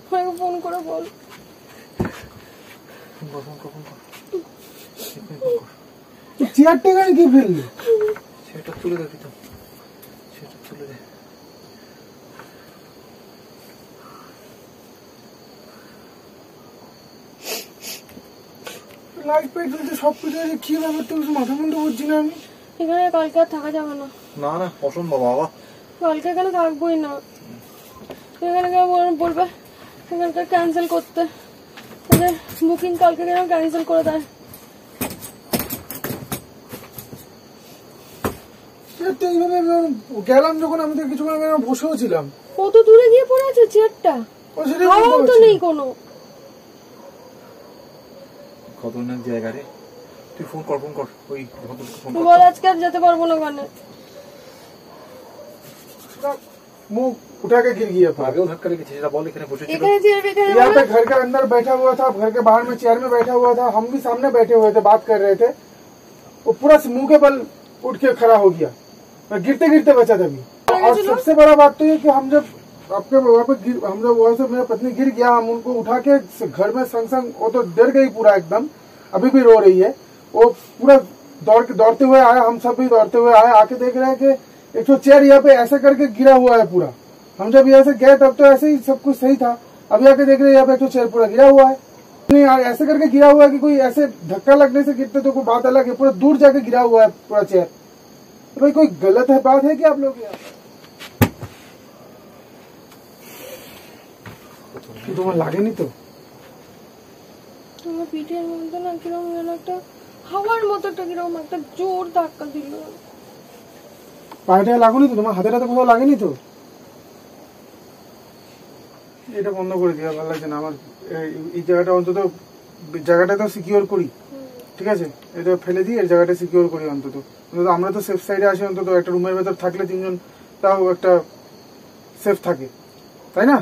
ওনাকে ফোন করে বল। চেয়ারটা কেন কি ফেললে? সেটা তুলে দেখি তো, সেটা তুলে দে। লাইট ফাইট জ্বলছে, সবকিছু আছে, কি ব্যাপার? তো মাথা মুন্ডু বুঝছি না আমি। এখানে কালকে আর থাকা যাবে না। না না অসম্ভব বাবা, কালকে এখানে থাকবোই না। এখানে কেন বলবে এখানকার ক্যান্সেল করতে, বুকিং কালকে কেন ক্যান্সেল করে দেয়। এইভাবে গেলাম যখন, আমি তো কিছুক্ষণ বসেও ছিলাম। কত দূরে গিয়ে পড়ে আছে চেয়ারটা? হাওয়াও তো নেই কোনো। খতরনাক জায়গা রে। তুই ফোন কর ওই ফোন কর। বল আজকে আর যেতে पारबो ना ওখানে। मुंह उठा के गिर गया। आगे धक्का लेके चला बॉल इकने बचे ছিল। यहाँ पे घर के अंदर बैठा हुआ था, घर के बाहर में चेयर में बैठा हुआ था, हम भी सामने बैठे हुए थे, बात कर रहे थे। वो पूरा मुंह के बल उठ के खड़ा हो गया, मैं गिरते गिरते बचा था अभी। और सबसे बड़ा बात तो ये कि हम जब आपके वहाँ पे हम जब वहाँ से मेरा पत्नी गिर गया, हम उनको उठा के घर में संग वो तो डर गई पूरा एकदम, अभी भी रो रही है। वो पूरा दौड़ते हुए आया, हम सब भी दौड़ते हुए आए, आके देख रहे हैं कि एक तो चेयर यहाँ पे ऐसा करके गिरा हुआ है पूरा। हम जब यहाँ से गए तब तो ऐसे ही सब कुछ सही था, अभी आके देख रहे हैं यहाँ पे एक तो चेयर पूरा गिरा हुआ है। नहीं यार ऐसे करके गिरा हुआ है कि कोई ऐसे धक्का लगने से गिरते तो कोई बात अलग है, पूरा दूर जाके गिरा हुआ है पूरा चेयर। तो भाई कोई गलत है बात है कि आप लोग তোমার লাগেনি তো? তোমার পিঠের মধ্যে না কিরকম যেন একটা হাওয়ার মতো একটা কিরকম একটা জোর ধাক্কা দিল। পায়েটা লাগেনি তো? তোমার হাতেটা তো কোথাও লাগেনি তো? এটা বন্ধ করে দিয়া, ভালো লাগছে না আমার। এই জায়গাটা অন্তত জায়গাটা তো সিকিউর করি, ঠিক আছে? এটা ফেলে দিই, এই জায়গাটা সিকিউর করি অন্তত। আমরা তো সেফ সাইডে আসি, অন্তত একটা রুমের ভেতর থাকলে তিনজন তাও একটা সেফ থাকে, তাই না?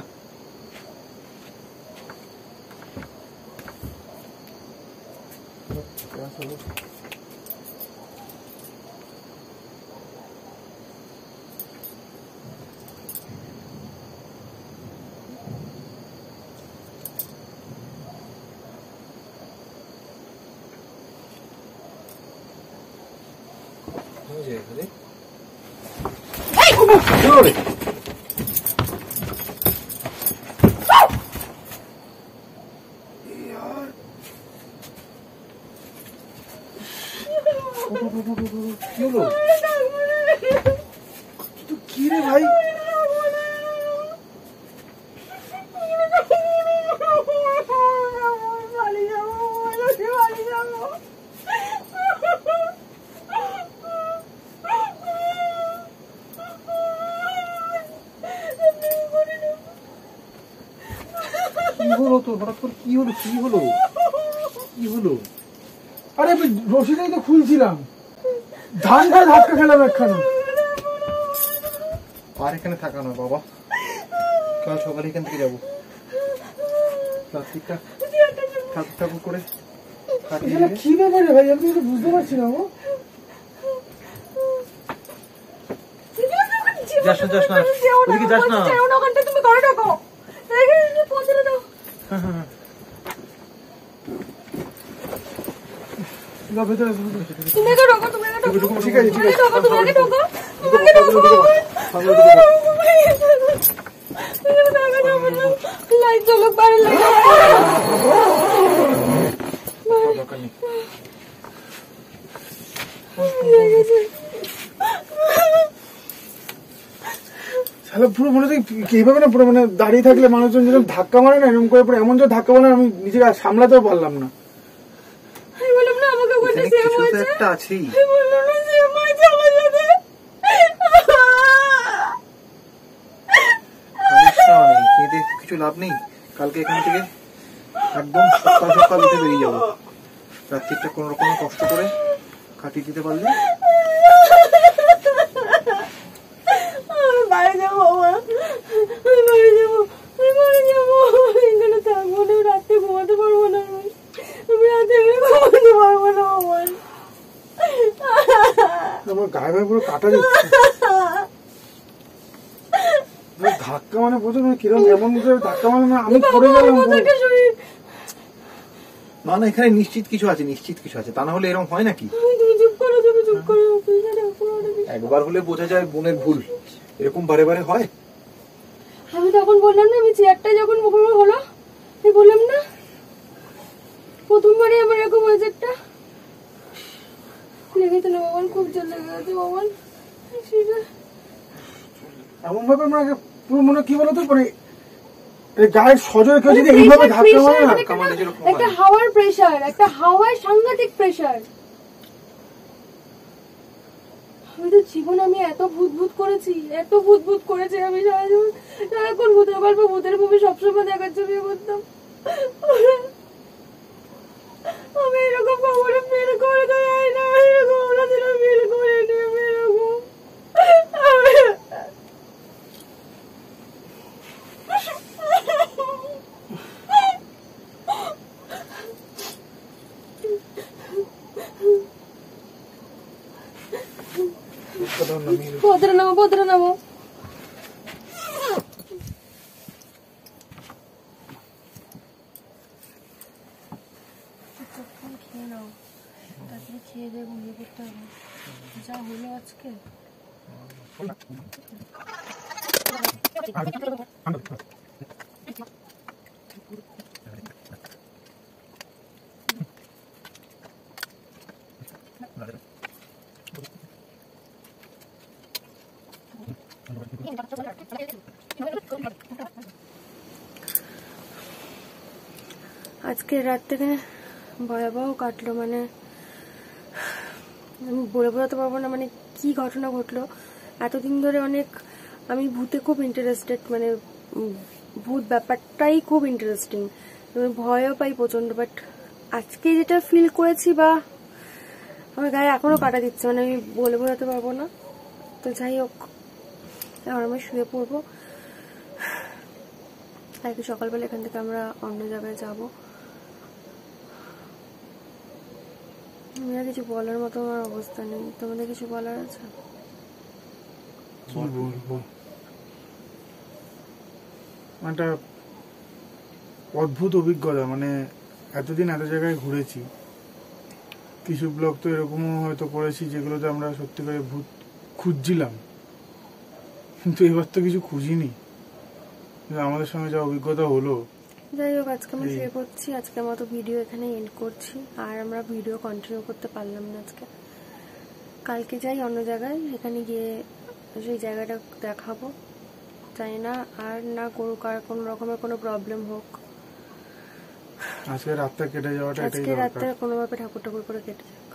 কি রে ভাই? কি হলো তো হঠাৎ করে? কি হলো? আরে রশিটাই তো খুলছিলাম, ধান গায়ে ধাক্কা খেলাম একখানা। আর এখানে থাকা না বাবা, কাল সকালে এখান থেকে যাবো। প্লাস্টিকটা ঠাকুর করে কি ব্যাপারে ভাই? আমি তো বুঝতে পারছি না। যাস না ওদিকে যাস না। তুমি করে ঢোকো, পৌঁছে দাও। তুমি আগে ঢোকো, ঠিক আছে তুমি আগে ঢোকো। লাইট জ্বলো, বাইরে লাইট। পুরো মনে হচ্ছে কিভাবে না, পুরো মানে দাঁড়িয়ে থাকলে মানুষজন যেরকম ধাক্কা মারে না, এরকম করে পুরো এমন যে ধাক্কা মারে আমি নিজেকে সামলাতেও পারলাম না। একটা আছেই কিছু লাভ নেই। কালকে এখান থেকে একদম সকাল উঠে বেরিয়ে যাবো। রাত্রিটা কোন রকম কষ্ট করে কাটিয়ে দিতে পারলে বাড়ি যাবো, বাড়ি যাবো, এখানে থাকবো না, রাত্রে ঘুমাতে পারবো না, আমি রাতে ঘুমাতে পারবো না। আমার গায়ে গায়ে পুরো কাটা যাচ্ছে, ধাক্কা মানে প্রচুর, কিরকম এমন ধাক্কা মানে আমি পড়ে গেলাম। না এখানে নিশ্চিত কিছু আছে, তা না হলে এরকম হয় নাকি? একবার হলে বোঝা যায় বোনের ভুল, এরকম বারে বারে হয়। আমি তখন বললাম না, আমি চেয়ারটা যখন মুখোমুখি হলো আমি বললাম না, প্রথমবারই আমার এরকম হয়েছে, একটা লেগেছে না বাবান, খুব জোর লেগে গেছে বাবান। এমন ভাবে আমরা পুরো মনে কি বলতো, মানে গায়ের সজোরে কেউ যদি এইভাবে ধাক্কা মারে না, একটা হাওয়ার প্রেসার, একটা হাওয়ার সাংঘাতিক প্রেসার। আমি সারাটা জীবন আমি এত ভূত করেছি আমি সারাক্ষণ ভূতের গল্প ভূতের মুভি সবসময় দেখার ছবি করতাম। আমি এরকম কখনো ফিল করে দেয় না, এরকম ওনাদের ফিল করে নেবে এরকম। পত্র নামো খেয়ে নাও, তারপরে খেয়ে দিয়ে ঘুমিয়ে পড়তে হবে। যা হলো আজকে আজকে রাত থেকে ভয়াবহ কাটলো, মানে আমি বলে বোঝাতে পারবো না মানে কি ঘটনা ঘটলো। এতদিন ধরে অনেক আমি ভূতে খুব ইন্টারেস্টেড, মানে ভূত ব্যাপারটাই খুব ইন্টারেস্টিং, ভয়ও পাই প্রচন্ড। বাট আজকে যেটা ফিল করেছি বা আমার গায়ে এখনো কাটা দিচ্ছে, মানে আমি বলে বোঝাতে পারবো না। তো যাই হোক, এখন আমি শুয়ে পড়বো, কালকে সকালবেলা এখান থেকে আমরা অন্য জায়গায় যাবো। আমি আর কিছু বলার মতো আমার অবস্থা নেই, তোমাদের কিছু বলার আছে? কি বলবো, একটা অদ্ভুত অভিজ্ঞতা। মানে এতদিন এত জায়গায় ঘুরেছি, কিছু ব্লগ তো এরকমও হয়তো করেছি যেগুলোতে আমরা সত্যি করে ভূত খুঁজছিলাম, কিন্তু এবার তো কিছু খুঁজিনি। আমাদের সঙ্গে যা অভিজ্ঞতা হলো, যাই হোক আজকে আমি শুয়ে পড়ছি। আজকের মতো ভিডিও এখানে এন্ড করছি, আর আমরা ভিডিও কন্টিনিউ করতে পারলাম না আজকে। কালকে যাই অন্য জায়গায়, এখানে গিয়ে সেই জায়গাটা দেখাবো। জানি না আর না করুক, আর কোন রকমের কোনো প্রবলেম হোক। আজকে রাতটা কেটে যাওয়াটা, আজকে রাতটা কোনোভাবে ঠাকুর ঠাকুর করে কেটে যাক।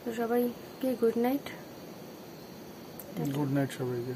তো সবাইকে গুড নাইট। গুড নাইট সবাইকে।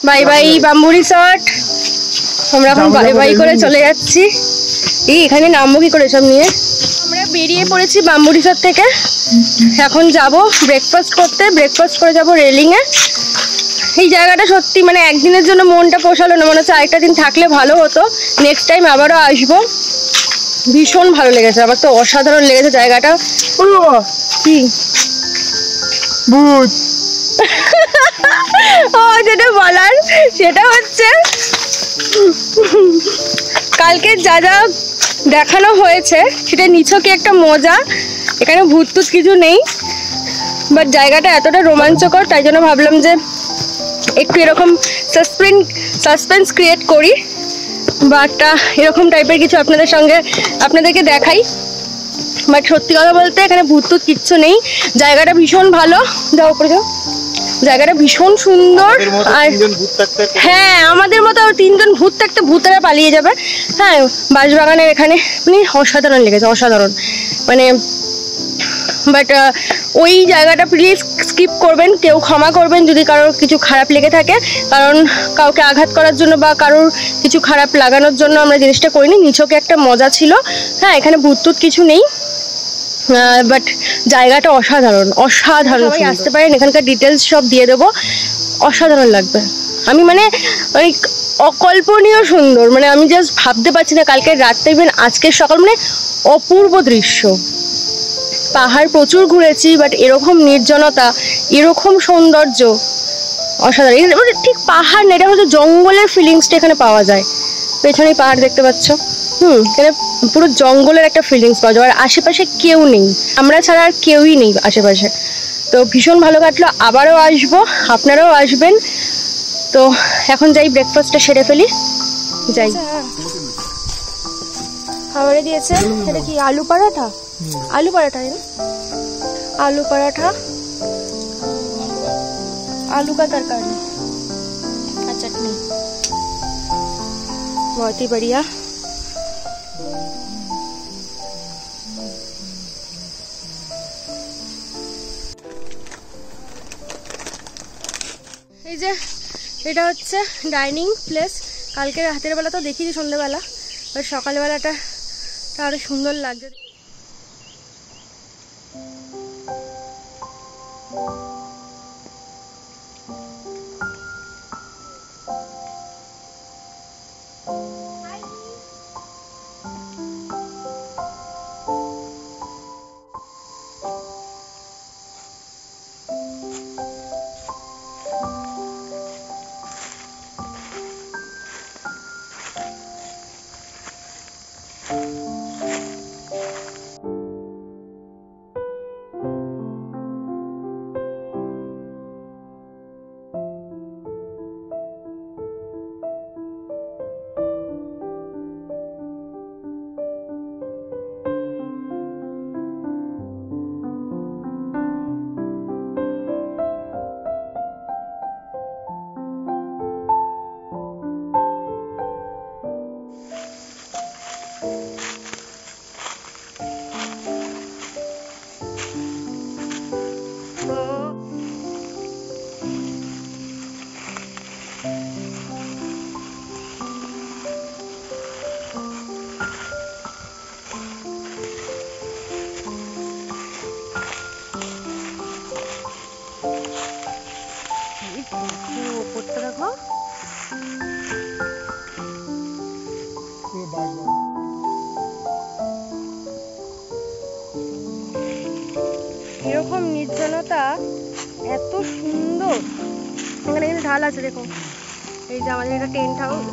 Bye bye bamboo resort. আমরা এখন বাই বাই করে চলে যাচ্ছি। এই এখানে নামবো কি করে সব নিয়ে? আমরা বেরিয়ে পড়েছি বাম্বু রিসর্ট থেকে, এখন যাব ব্রেকফাস্ট করতে। ব্রেকফাস্ট করে যাব রেলিংয়ে। এই জায়গাটা সত্যি মানে একদিনের জন্য মনটা পোষালো না, মনে হচ্ছে আরেকটা দিন থাকলে ভালো হতো। নেক্সট টাইম আবারও আসবো। ভীষণ ভালো লেগেছে আমার তো, অসাধারণ লেগেছে জায়গাটা। কি ভূত ও যেটা বলার সেটা হচ্ছে কালকে যা যা দেখানো হয়েছে সেটা নিছকই একটা মজা। এখানে ভূত টুত কিছু নেই, বাট জায়গাটা এতটা রোমাঞ্চকর, তাই জন্য ভাবলাম যে একটু এরকম সাসপেন্স ক্রিয়েট করি বা একটা এরকম টাইপের কিছু আপনাদেরকে দেখাই। বাট সত্যি কথা বলতে এখানে ভূত টুত কিচ্ছু নেই, জায়গাটা ভীষণ ভালো। যাও উপরে যাও, জায়গাটা ভীষণ সুন্দর। আর হ্যাঁ আমাদের মতো 3 জন ভূত থাকতে ভূতেরা পালিয়ে যাবে। হ্যাঁ বাঁশবাগানের এখানে মানে অসাধারণ লেগেছে, অসাধারণ মানে। বাট ওই জায়গাটা প্লিজ স্কিপ করবেন, কেউ ক্ষমা করবেন যদি কারোর কিছু খারাপ লেগে থাকে, কারণ কাউকে আঘাত করার জন্য বা কারোর কিছু খারাপ লাগানোর জন্য আমরা জিনিসটা করিনি। নিছকে একটা মজা ছিল। হ্যাঁ এখানে ভূত টুত কিছু নেই, বাট জায়গাটা অসাধারণ, অসাধারণ। সবাই আসতে পারেন, এখানকার ডিটেলস সব দিয়ে দেবো, অসাধারণ লাগবে। আমি মানে অকল্পনীয় সুন্দর, মানে আমি জাস্ট ভাবতে পারছি না কালকের রাতটা ইভেন আজকের সকাল, মানে অপূর্ব দৃশ্য। পাহাড় প্রচুর ঘুরেছি, বাট এরকম নির্জনতা, এরকম সৌন্দর্য অসাধারণ। মানে ঠিক পাহাড় না, এটা হয়তো জঙ্গলের ফিলিংসটা এখানে পাওয়া যায়। পেছনেই পাহাড় দেখতে পাচ্ছ। এখানে পুরো জঙ্গলের একটা ফিলিংস পাওয়া যায়। আর আশেপাশে কেউ নেই, আমরা ছাড়া আর কেউই নেই আশেপাশে। তো ভীষণ ভালো কাটলো, আবারও আসবো, আপনারাও আসবেন। তো এখন যাই, ব্রেকফাস্টটা সেরে ফেলি, যাই। খাবারে দিয়েছে, এটা কি আলু পরাঠা? आलू पराठा है ना, आलू पराठा, आलू का तरकारी और चटनी, बहुत ही बढ़िया। এই যে এটা হচ্ছে ডাইনিং প্লেস। কালকে রাতের বেলা তো দেখিয়েছি সন্ধ্যেবেলা, আর সকালবেলাটা আরো সুন্দর লাগছে। এরকম নির্জনতা এত সুন্দর। এখানে কিন্তু ঢাল আছে, দেখো এই যে আমাদের এটা টেন্ট হাউস।